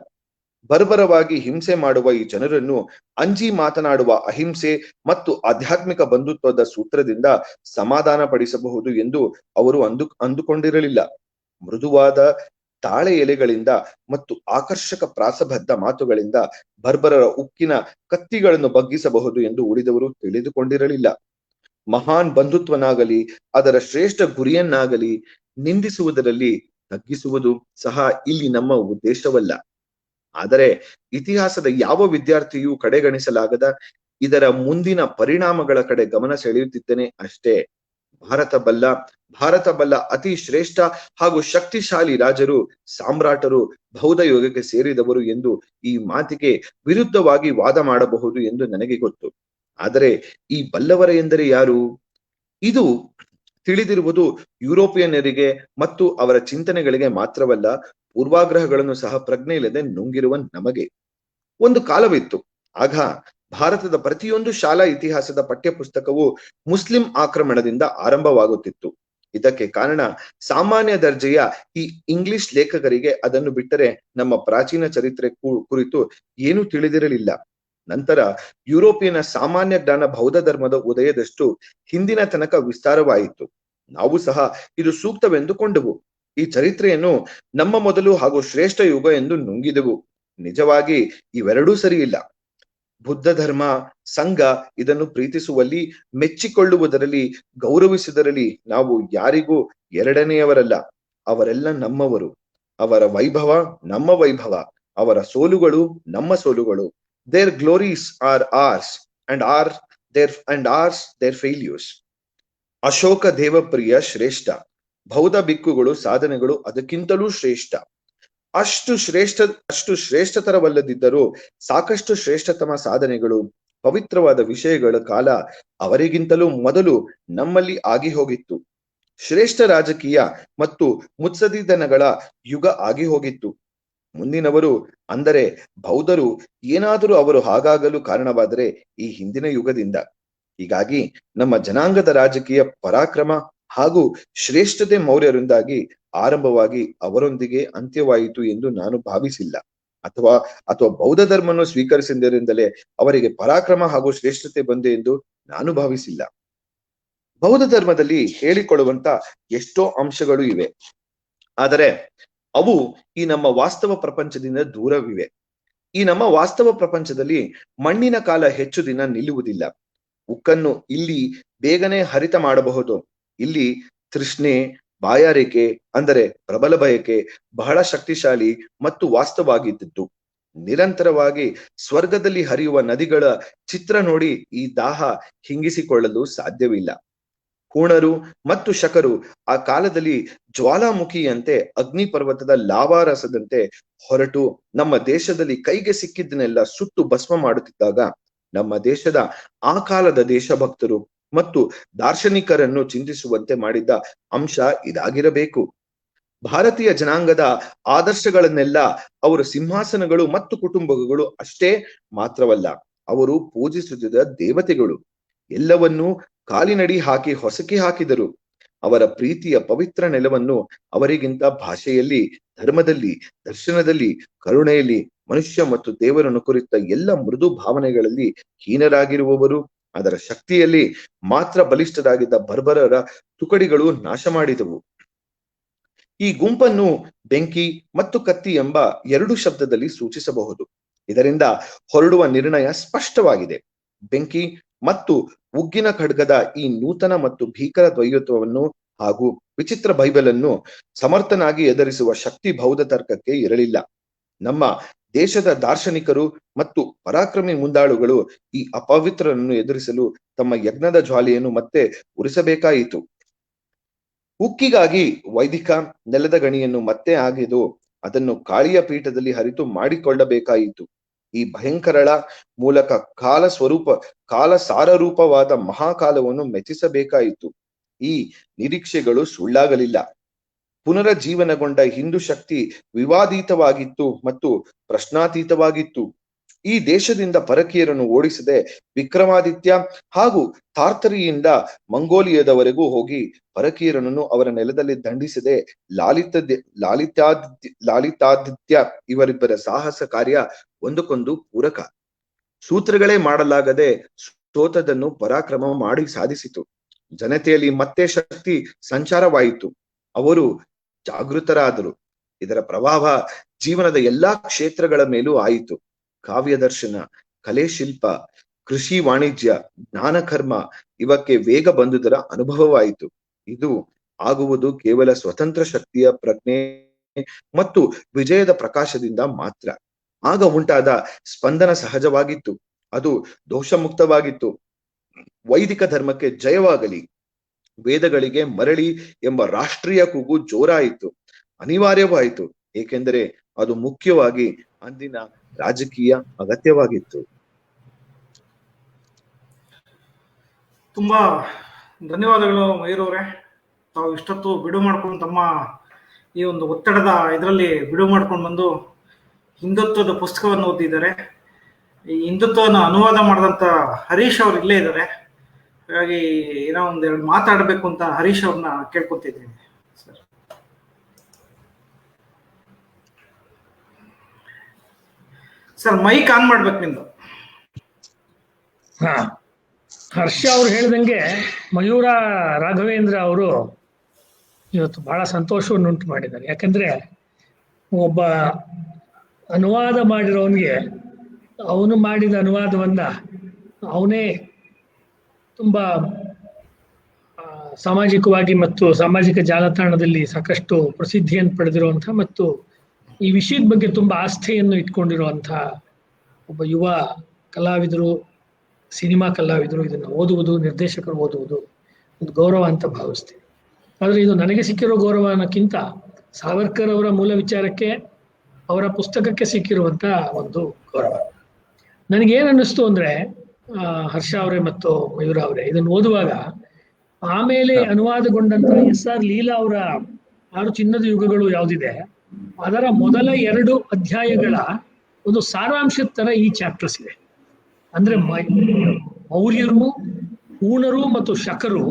ಬರ್ಬರವಾಗಿ ಹಿಂಸೆ ಮಾಡುವ ಈ ಜನರನ್ನು ಅಂಜಿ ಮಾತನಾಡುವ ಅಹಿಂಸೆ ಮತ್ತು ಆಧ್ಯಾತ್ಮಿಕ ಬಂಧುತ್ವದ ಸೂತ್ರದಿಂದ ಸಮಾಧಾನ ಪಡಿಸಬಹುದು ಎಂದು ಅವರು ಅಂದುಕೊಂಡಿರಲಿಲ್ಲ. ಮೃದುವಾದ ತಾಳೆ ಎಲೆಗಳಿಂದ ಮತ್ತು ಆಕರ್ಷಕ ಪ್ರಾಸಬದ್ಧ ಮಾತುಗಳಿಂದ ಬರ್ಬರರ ಉಕ್ಕಿನ ಕತ್ತಿಗಳನ್ನು ಬಗ್ಗಿಸಬಹುದು ಎಂದು ಉಳಿದವರು ತಿಳಿದುಕೊಂಡಿರಲಿಲ್ಲ. ಮಹಾನ್ ಬಂಧುತ್ವನಾಗಲಿ ಅದರ ಶ್ರೇಷ್ಠ ಗುರಿಯನ್ನಾಗಲಿ ನಿಂದಿಸುವುದರಲ್ಲಿ ತಗ್ಗಿಸುವುದು ಸಹ ಇಲ್ಲಿ ನಮ್ಮ ಉದ್ದೇಶವಲ್ಲ. ಆದರೆ ಇತಿಹಾಸದ ಯಾವ ವಿದ್ಯಾರ್ಥಿಯೂ ಕಡೆಗಣಿಸಲಾಗದ ಇದರ ಮುಂದಿನ ಪರಿಣಾಮಗಳ ಕಡೆ ಗಮನ ಸೆಳೆಯುತ್ತಿದ್ದೇನೆ ಅಷ್ಟೇ. ಭಾರತ ಬಲ್ಲ ಅತಿ ಶ್ರೇಷ್ಠ ಹಾಗೂ ಶಕ್ತಿಶಾಲಿ ರಾಜರು ಸಾಮ್ರಾಟರು ಬೌದ್ಧ ಯೋಗಕ್ಕೆ ಸೇರಿದವರು ಎಂದು ಈ ಮಾತಿಗೆ ವಿರುದ್ಧವಾಗಿ ವಾದ ಮಾಡಬಹುದು ಎಂದು ನನಗೆ ಗೊತ್ತು. ಆದರೆ ಈ ಬಲ್ಲವರ ಎಂದರೆ ಯಾರು? ಇದು ತಿಳಿದಿರುವುದು ಯುರೋಪಿಯನ್ನರಿಗೆ ಮತ್ತು ಅವರ ಚಿಂತನೆಗಳಿಗೆ ಮಾತ್ರವಲ್ಲ, ಪೂರ್ವಾಗ್ರಹಗಳನ್ನು ಸಹ ಪ್ರಜ್ಞೆ ಇಲ್ಲದೆ ನುಂಗಿರುವ ನಮಗೆ. ಒಂದು ಕಾಲವಿತ್ತು, ಆಗ ಭಾರತದ ಪ್ರತಿಯೊಂದು ಶಾಲಾ ಇತಿಹಾಸದ ಪಠ್ಯ ಪುಸ್ತಕವು ಮುಸ್ಲಿಂ ಆಕ್ರಮಣದಿಂದ ಆರಂಭವಾಗುತ್ತಿತ್ತು. ಇದಕ್ಕೆ ಕಾರಣ ಸಾಮಾನ್ಯ ದರ್ಜೆಯ ಈ ಇಂಗ್ಲಿಷ್ ಲೇಖಕರಿಗೆ ಅದನ್ನು ಬಿಟ್ಟರೆ ನಮ್ಮ ಪ್ರಾಚೀನ ಚರಿತ್ರೆ ಕುರಿತು ಏನೂ ತಿಳಿದಿರಲಿಲ್ಲ. ನಂತರ ಯುರೋಪಿಯನ್ ಸಾಮಾನ್ಯ ಜ್ಞಾನ ಬೌದ್ಧ ಧರ್ಮದ ಉದಯದಷ್ಟು ಹಿಂದಿನ ತನಕ ವಿಸ್ತಾರವಾಯಿತು. ನಾವು ಸಹ ಇದು ಸೂಕ್ತವೆಂದುಕೊಂಡೆವು. ಈ ಚರಿತ್ರೆಯನ್ನು ನಮ್ಮ ಮೊದಲು ಹಾಗೂ ಶ್ರೇಷ್ಠ ಯುಗ ಎಂದು ನುಂಗಿದೆವು. ನಿಜವಾಗಿ ಇವೆರಡೂ ಸರಿಯಿಲ್ಲ. ಬುದ್ಧ ಧರ್ಮ ಸಂಘ ಇದನ್ನು ಪ್ರೀತಿಸುವಲ್ಲಿ, ಮೆಚ್ಚಿಕೊಳ್ಳುವುದರಲ್ಲಿ, ಗೌರವಿಸುವುದರಲ್ಲಿ ನಾವು ಯಾರಿಗೂ ಎರಡನೆಯವರಲ್ಲ. ಅವರೆಲ್ಲ ನಮ್ಮವರು. ಅವರ ವೈಭವ ನಮ್ಮ ವೈಭವ, ಅವರ ಸೋಲುಗಳು ನಮ್ಮ ಸೋಲುಗಳು. Their glories are ours and ours their failures. Ashoka Devapriya ಶ್ರೇಷ್ಠ, ಬೌದ್ಧ ಬಿಕ್ಕುಗಳು ಸಾಧನೆಗಳು ಅದಕ್ಕಿಂತಲೂ ಶ್ರೇಷ್ಠ. ಅಷ್ಟು ಶ್ರೇಷ್ಠತರವಲ್ಲದಿದ್ದರೂ ಸಾಕಷ್ಟು ಶ್ರೇಷ್ಠತಮ ಸಾಧನೆಗಳು, ಪವಿತ್ರವಾದ ವಿಷಯಗಳ ಕಾಲ ಅವರಿಗಿಂತಲೂ ಮೊದಲು ನಮ್ಮಲ್ಲಿ ಆಗಿ ಹೋಗಿತ್ತು. ಶ್ರೇಷ್ಠ ರಾಜಕೀಯ ಮತ್ತು ಮುತ್ಸದ್ದಿತನಗಳ ಯುಗ ಆಗಿ ಹೋಗಿತ್ತು. ಮುಂದಿನವರು ಅಂದರೆ ಬೌದ್ಧರು ಏನಾದರೂ ಅವರು ಹಾಗಾಗಲು ಕಾರಣವಾದರೆ ಈ ಹಿಂದಿನ ಯುಗದಿಂದ. ಹೀಗಾಗಿ ನಮ್ಮ ಜನಾಂಗದ ರಾಜಕೀಯ ಪರಾಕ್ರಮ ಹಾಗೂ ಶ್ರೇಷ್ಠತೆ ಮೌರ್ಯರಿಂದಾಗಿ ಆರಂಭವಾಗಿ ಅವರೊಂದಿಗೆ ಅಂತ್ಯವಾಯಿತು ಎಂದು ನಾನು ಭಾವಿಸಿಲ್ಲ. ಅಥವಾ ಬೌದ್ಧ ಧರ್ಮವನ್ನು ಸ್ವೀಕರಿಸಿದ್ದರಿಂದಲೇ ಅವರಿಗೆ ಪರಾಕ್ರಮ ಹಾಗೂ ಶ್ರೇಷ್ಠತೆ ಬಂದೆ ಎಂದು ನಾನು ಭಾವಿಸಿಲ್ಲ. ಬೌದ್ಧ ಧರ್ಮದಲ್ಲಿ ಹೇಳಿಕೊಳ್ಳುವಂತ ಎಷ್ಟೋ ಅಂಶಗಳು ಇವೆ, ಆದರೆ ಅವು ಈ ನಮ್ಮ ವಾಸ್ತವ ಪ್ರಪಂಚದಿಂದ ದೂರವಿವೆ. ಈ ನಮ್ಮ ವಾಸ್ತವ ಪ್ರಪಂಚದಲ್ಲಿ ಮಣ್ಣಿನ ಕಾಲ ಹೆಚ್ಚು ದಿನ ನಿಲ್ಲುವುದಿಲ್ಲ. ಉಕ್ಕನ್ನು ಇಲ್ಲಿ ಬೇಗನೆ ಹರಿತ ಮಾಡಬಹುದು. ಇಲ್ಲಿ ತೃಷ್ಣೆ, ಬಾಯಾರಿಕೆ ಅಂದರೆ ಪ್ರಬಲ ಬಯಕೆ ಬಹಳ ಶಕ್ತಿಶಾಲಿ ಮತ್ತು ವಾಸ್ತವವಾಗಿದ್ದು, ನಿರಂತರವಾಗಿ ಸ್ವರ್ಗದಲ್ಲಿ ಹರಿಯುವ ನದಿಗಳ ಚಿತ್ರ ನೋಡಿ ಈ ದಾಹ ಹಿಂಗಿಸಿಕೊಳ್ಳಲು ಸಾಧ್ಯವಿಲ್ಲ. ಹೂಣರು ಮತ್ತು ಶಕರು ಆ ಕಾಲದಲ್ಲಿ ಜ್ವಾಲಾಮುಖಿಯಂತೆ ಅಗ್ನಿ ಪರ್ವತದ ಲಾವಾರಸದಂತೆ ಹೊರಟು ನಮ್ಮ ದೇಶದಲ್ಲಿ ಕೈಗೆ ಸಿಕ್ಕಿದ್ದನ್ನೆಲ್ಲ ಸುಟ್ಟು ಭಸ್ಮ ಮಾಡುತ್ತಿದ್ದಾಗ ನಮ್ಮ ದೇಶದ ಆ ಕಾಲದ ದೇಶಭಕ್ತರು ಮತ್ತು ದಾರ್ಶನಿಕರನ್ನು ಚಿಂತಿಸುವಂತೆ ಮಾಡಿದ್ದ ಅಂಶ ಇದಾಗಿರಬೇಕು. ಭಾರತೀಯ ಜನಾಂಗದ ಆದರ್ಶಗಳನ್ನೆಲ್ಲ ಅವರು ಸಿಂಹಾಸನಗಳು ಮತ್ತು ಕುಟುಂಬಗಳು ಅಷ್ಟೇ ಮಾತ್ರವಲ್ಲ, ಅವರು ಪೂಜಿಸುತ್ತಿದ್ದ ದೇವತೆಗಳು ಎಲ್ಲವನ್ನೂ ಕಾಲಿನಡಿ ಹಾಕಿ ಹೊಸಕಿ ಹಾಕಿದರು. ಅವರ ಪ್ರೀತಿಯ ಪವಿತ್ರ ನೆಲವನ್ನು ಅವರಿಗಿಂತ ಭಾಷೆಯಲ್ಲಿ, ಧರ್ಮದಲ್ಲಿ, ದರ್ಶನದಲ್ಲಿ, ಕರುಣೆಯಲ್ಲಿ, ಮನುಷ್ಯ ಮತ್ತು ದೇವರನ್ನು ಕುರಿತ ಎಲ್ಲ ಮೃದು ಭಾವನೆಗಳಲ್ಲಿ ಹೀನರಾಗಿರುವವರು, ಅದರ ಶಕ್ತಿಯಲ್ಲಿ ಮಾತ್ರ ಬಲಿಷ್ಠರಾಗಿದ್ದ ಬರ್ಬರರ ತುಕಡಿಗಳು ನಾಶ ಮಾಡಿದವು. ಈ ಗುಂಪನ್ನು ಬೆಂಕಿ ಮತ್ತು ಕತ್ತಿ ಎಂಬ ಎರಡು ಶಬ್ದದಲ್ಲಿ ಸೂಚಿಸಬಹುದು. ಇದರಿಂದ ಹೊರಡುವ ನಿರ್ಣಯ ಸ್ಪಷ್ಟವಾಗಿದೆ. ಬೆಂಕಿ ಮತ್ತು ಉಗ್ಗಿನ ಖಡ್ಗದ ಈ ನೂತನ ಮತ್ತು ಭೀಕರ ದ್ವೈತ್ವವನ್ನು ಹಾಗೂ ವಿಚಿತ್ರ ಬೈಬಲ್ ಅನ್ನು ಸಮರ್ಥನಾಗಿ ಎದುರಿಸುವ ಶಕ್ತಿ ಬೌದ್ಧ ತರ್ಕಕ್ಕೆ ಇರಲಿಲ್ಲ. ನಮ್ಮ ದೇಶದ ದಾರ್ಶನಿಕರು ಮತ್ತು ಪರಾಕ್ರಮಿ ಮುಂದಾಳುಗಳು ಈ ಅಪವಿತ್ರರನ್ನು ಎದುರಿಸಲು ತಮ್ಮ ಯಜ್ಞದ ಜ್ವಾಲೆಯನ್ನು ಮತ್ತೆ ಉರಿಸಬೇಕಾಯಿತು. ಉಕ್ಕಿಗಾಗಿ ವೈದಿಕ ನೆಲದ ಗಣಿಯನ್ನು ಮತ್ತೆ ಆಗಿದು ಅದನ್ನು ಕಾಳಿಯ ಪೀಠದಲ್ಲಿ ಹರಿತು ಮಾಡಿಕೊಳ್ಳಬೇಕಾಯಿತು. ಈ ಭಯಂಕರಳ ಮೂಲಕ ಕಾಲ ಸಾರರೂಪವಾದ ಮಹಾಕಾಲವನ್ನು ಮೆಚ್ಚಿಸಬೇಕಾಯಿತು. ಈ ನಿರೀಕ್ಷೆಗಳು ಸುಳ್ಳಾಗಲಿಲ್ಲ. ಪುನರುಜ್ಜೀವನಗೊಂಡ ಹಿಂದೂ ಶಕ್ತಿ ವಿವಾದೀತವಾಗಿತ್ತು ಮತ್ತು ಪ್ರಶ್ನಾತೀತವಾಗಿತ್ತು. ಈ ದೇಶದಿಂದ ಪರಕೀಯರನ್ನು ಓಡಿಸದೆ ವಿಕ್ರಮಾದಿತ್ಯ ಹಾಗೂ ತಾರ್ತರಿಯಿಂದ ಮಂಗೋಲಿಯಾದವರೆಗೂ ಹೋಗಿ ಪರಕೀಯರನ್ನು ಅವರ ನೆಲದಲ್ಲಿ ದಂಡಿಸದೆ ಲಾಲಿತಾದಿತ್ಯ ಇವರಿಬ್ಬರ ಸಾಹಸ ಕಾರ್ಯ ಒಂದಕ್ಕೊಂದು ಪೂರಕ. ಸೂತ್ರಗಳೇ ಮಾಡಲಾಗದೆ ಸೋತದನ್ನು ಪರಾಕ್ರಮ ಮಾಡಿ ಸಾಧಿಸಿತು. ಜನತೆಯಲ್ಲಿ ಮತ್ತೆ ಶಕ್ತಿ ಸಂಚಾರವಾಯಿತು. ಅವರು ಜಾಗೃತರಾದರು. ಇದರ ಪ್ರಭಾವ ಜೀವನದ ಎಲ್ಲಾ ಕ್ಷೇತ್ರಗಳ ಮೇಲೂ ಆಯಿತು. ಕಾವ್ಯ ದರ್ಶನ, ಕಲೆ, ಶಿಲ್ಪ, ಕೃಷಿ, ವಾಣಿಜ್ಯ, ಜ್ಞಾನ, ಕರ್ಮ ಇವಕ್ಕೆ ವೇಗ ಬಂದುದರ ಅನುಭವವಾಯಿತು. ಇದು ಆಗುವುದು ಕೇವಲ ಸ್ವತಂತ್ರ ಶಕ್ತಿಯ ಪ್ರಜ್ಞೆ ಮತ್ತು ವಿಜಯದ ಪ್ರಕಾಶದಿಂದ ಮಾತ್ರ. ಆಗ ಉಂಟಾದ ಸ್ಪಂದನ ಸಹಜವಾಗಿತ್ತು, ಅದು ದೋಷಮುಕ್ತವಾಗಿತ್ತು. ವೈದಿಕ ಧರ್ಮಕ್ಕೆ ಜಯವಾಗಲಿ, ವೇದಗಳಿಗೆ ಮರಳಿ ಎಂಬ ರಾಷ್ಟ್ರೀಯ ಕೂಗು ಜೋರಾಯಿತು, ಅನಿವಾರ್ಯವಾಯಿತು. ಏಕೆಂದರೆ ಅದು ಮುಖ್ಯವಾಗಿ ಅಂದಿನ ರಾಜಕೀಯ ಅಗತ್ಯವಾಗಿತ್ತು. ತುಂಬಾ ಧನ್ಯವಾದಗಳು ಮಯೂರ್ ಅವರೇ. ತಾವು ಇಷ್ಟೊತ್ತು ಬಿಡು ಮಾಡ್ಕೊಂಡು ತಮ್ಮ ಈ ಒಂದು ಒತ್ತಡದ ಇದರಲ್ಲಿ ಬಿಡು ಮಾಡ್ಕೊಂಡು ಬಂದು ಹಿಂದುತ್ವದ ಪುಸ್ತಕವನ್ನು ಓದಿದ್ದಾರೆ. ಈ ಹಿಂದುತ್ವವನ್ನು ಅನುವಾದ ಮಾಡಿದಂಥ ಹರೀಶ್ ಅವರು ಇಲ್ಲೇ ಇದ್ದಾರೆ. ಹಾಗಾಗಿ ಏನೋ ಒಂದೆರಡು ಮಾತಾಡಬೇಕು ಅಂತ ಹರೀಶ್ ಅವ್ರನ್ನ ಕೇಳ್ಕೊತಿದ್ದೀನಿ ಸರ್. ಸರ್ ಮೈಕ್ ಆನ್ ಮಾಡ್ಬೇಕು ನಿಂದು. ಹಾ, ಹರ್ಷ ಅವ್ರು ಹೇಳ್ದಂಗೆ ಮಯೂರ ರಾಘವೇಂದ್ರ ಅವರು ಇವತ್ತು ಬಹಳ ಸಂತೋಷವನ್ನು ಉಂಟು ಮಾಡಿದ್ದಾರೆ. ಯಾಕಂದ್ರೆ ಒಬ್ಬ ಅನುವಾದ ಮಾಡಿರೋನ್ಗೆ ಅವನು ಮಾಡಿದ ಅನುವಾದವನ್ನ ಅವನೇ ತುಂಬಾ ಸಾಮಾಜಿಕವಾಗಿ ಮತ್ತು ಸಾಮಾಜಿಕ ಜಾಲತಾಣದಲ್ಲಿ ಸಾಕಷ್ಟು ಪ್ರಸಿದ್ಧಿಯನ್ನು ಪಡೆದಿರುವಂತಹ ಮತ್ತು ಈ ವಿಷಯದ ಬಗ್ಗೆ ತುಂಬಾ ಆಸ್ಥೆಯನ್ನು ಇಟ್ಕೊಂಡಿರುವಂತಹ ಒಬ್ಬ ಯುವ ಕಲಾವಿದರು, ಸಿನಿಮಾ ಕಲಾವಿದರು ಇದನ್ನು ಓದುವುದು, ನಿರ್ದೇಶಕರು ಓದುವುದು ಒಂದು ಗೌರವ ಅಂತ ಭಾವಿಸ್ತೀನಿ. ಆದರೆ ಇದು ನನಗೆ ಸಿಕ್ಕಿರೋ ಗೌರವ ಅನ್ನೋಕ್ಕಿಂತ ಸಾವರ್ಕರ್ ಅವರ ಮೂಲ ವಿಚಾರಕ್ಕೆ, ಅವರ ಪುಸ್ತಕಕ್ಕೆ ಸಿಕ್ಕಿರುವಂತ ಒಂದು ಗೌರವ. ನನಗೇನು ಅನ್ನಿಸ್ತು ಅಂದ್ರೆ ಹರ್ಷ ಅವರೇ ಮತ್ತು ಮಯೂರ ಅವರೇ ಇದನ್ನು ಓದುವಾಗ ಆಮೇಲೆ ಅನುವಾದಗೊಂಡಂತ SR ಲೀಲಾ ಅವರ 6 ಚಿನ್ನದ ಯುಗಗಳು ಯಾವುದಿದೆ ಅದರ ಮೊದಲ 2 ಅಧ್ಯಾಯಗಳ ಒಂದು ಸಾರಾಂಶದ ತರ ಈ ಚಾಪ್ಟರ್ಸ್ ಇದೆ. ಅಂದ್ರೆ ಮೌರ್ಯರು, ಹೂಣರು ಮತ್ತು ಶಕರು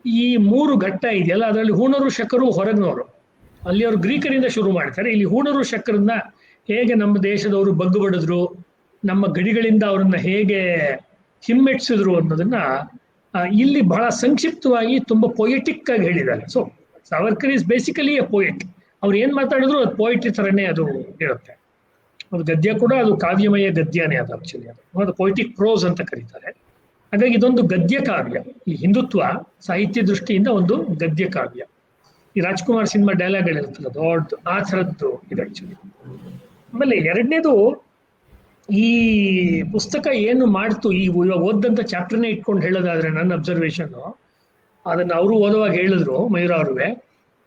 ಈ 3 ಘಟ್ಟ ಇದೆಯಲ್ಲ, ಅದರಲ್ಲಿ ಹೂಣರು ಶಕರು ಹೊರಗಿನವರು. ಅಲ್ಲಿ ಅವರು ಗ್ರೀಕರಿಂದ ಶುರು ಮಾಡ್ತಾರೆ. ಇಲ್ಲಿ ಹೂಣರು ಶಕರನ್ನ ಹೇಗೆ ನಮ್ಮ ದೇಶದವರು ಬಗ್ಗು ಬಡಿದ್ರು, ನಮ್ಮ ಗಡಿಗಳಿಂದ ಅವರನ್ನ ಹೇಗೆ ಹಿಮ್ಮೆಟ್ಟಿಸಿದ್ರು ಅನ್ನೋದನ್ನ ಇಲ್ಲಿ ಬಹಳ ಸಂಕ್ಷಿಪ್ತವಾಗಿ ತುಂಬಾ ಪೊಯೆಟಿಕ್ ಆಗಿ ಹೇಳಿದ್ದಾರೆ. So Savarkar is basically A poet. ಅವ್ರು ಏನ್ ಮಾತಾಡಿದ್ರು ಅದು ಪೊಯೆಟ್ರಿ ತರನೇ ಅದು ಇರುತ್ತೆ. ಅದು ಗದ್ಯ ಕೂಡ ಅದು ಕಾವ್ಯಮಯ ಗದ್ಯನೇ ಅದು ಆಕ್ಚುಲಿ. ಅದು ಪೊಯಿಟಿಕ್ ಪ್ರೋಸ್ ಅಂತ ಕರೀತಾರೆ. ಹಾಗಾಗಿ ಇದೊಂದು ಗದ್ಯ ಕಾವ್ಯ. ಈ ಹಿಂದುತ್ವ ಸಾಹಿತ್ಯ ದೃಷ್ಟಿಯಿಂದ ಒಂದು ಗದ್ಯ ಕಾವ್ಯ. ಈ ರಾಜ್ಕುಮಾರ್ ಸಿನಿಮಾ ಡೈಲಾಗ್ಗಳಿರುತ್ತಲ್ಲ ದೊಡ್ಡ ಆ ಥರದ್ದು ಇದು ಆಕ್ಚುಲಿ. ಆಮೇಲೆ ಎರಡನೇದು, ಈ ಪುಸ್ತಕ ಏನು ಮಾಡ್ತು, ಈ ಇವಾಗ ಓದಂತ ಚಾಪ್ಟರ್ನೇ ಇಟ್ಕೊಂಡು ಹೇಳೋದಾದ್ರೆ ನನ್ನ ಅಬ್ಸರ್ವೇಷನ್, ಅದನ್ನ ಅವರು ಓದುವಾಗ ಹೇಳಿದ್ರು ಮಯೂರ ಅವ್ರಿಗೆ,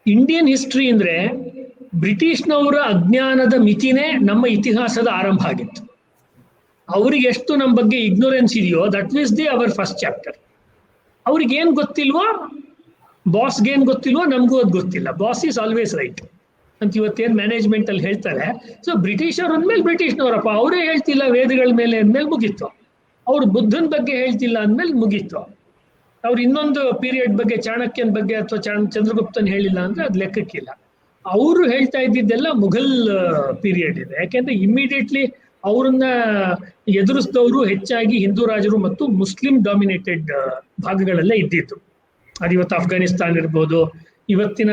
ಇಂಡಿಯನ್ ಹಿಸ್ಟ್ರಿ ಅಂದ್ರೆ ಬ್ರಿಟಿಷ್ನವರ ಅಜ್ಞಾನದ ಮಿತಿನೇ ನಮ್ಮ ಇತಿಹಾಸದ ಆರಂಭ ಆಗಿತ್ತು. ಅವ್ರಿಗೆ ಎಷ್ಟು ನಮ್ಮ ಬಗ್ಗೆ ಇಗ್ನೋರೆನ್ಸ್ ಇದೆಯೋ that means the our first chapter. ಅವ್ರಿಗೆ ಏನ್ ಗೊತ್ತಿಲ್ವೋ ಬಾಸ್ಗೆ ಏನ್ ಗೊತ್ತಿಲ್ವೋ ನಮಗೂ ಅದು ಗೊತ್ತಿಲ್ಲ, ಬಾಸ್ ಈಸ್ ಆಲ್ವೇಸ್ ರೈಟ್ ಅಂತ ಇವತ್ತೇನ್ ಮ್ಯಾನೇಜ್ಮೆಂಟ್ ಅಲ್ಲಿ ಹೇಳ್ತಾರೆ. ಸೊ ಬ್ರಿಟಿಷರ್ ಅಂದ್ಮೇಲೆ ಬ್ರಿಟಿಷ್ನವರಪ್ಪ, ಅವರೇ ಹೇಳ್ತಿಲ್ಲ ವೇದಗಳ ಮೇಲೆ ಅಂದ್ಮೇಲೆ ಮುಗೀತು. ಅವ್ರು ಬುದ್ಧನ ಬಗ್ಗೆ ಹೇಳ್ತಿಲ್ಲ ಅಂದ್ಮೇಲೆ ಮುಗೀತು. ಅವ್ರು ಇನ್ನೊಂದು ಪೀರಿಯಡ್ ಬಗ್ಗೆ, ಚಾಣಕ್ಯನ ಬಗ್ಗೆ ಅಥವಾ ಚಂದ್ರಗುಪ್ತನ್ ಹೇಳಿಲ್ಲ ಅಂದ್ರೆ ಅದು ಲೆಕ್ಕಕ್ಕಿಲ್ಲ. ಅವರು ಹೇಳ್ತಾ ಇದ್ದಿದ್ದೆಲ್ಲ ಮುಘಲ್ ಪೀರಿಯಡ್ ಇದೆ. ಯಾಕೆಂದ್ರೆ ಇಮಿಡಿಯೇಟ್ಲಿ ಅವ್ರನ್ನ ಎದುರಿಸಿದವರು ಹೆಚ್ಚಾಗಿ ಹಿಂದೂ ರಾಜರು ಮತ್ತು ಮುಸ್ಲಿಂ ಡಾಮಿನೇಟೆಡ್ ಭಾಗಗಳಲ್ಲೇ ಇದ್ದಿತ್ತು. ಅದು ಇವತ್ತು ಅಫ್ಘಾನಿಸ್ತಾನ್ ಇರ್ಬೋದು, ಇವತ್ತಿನ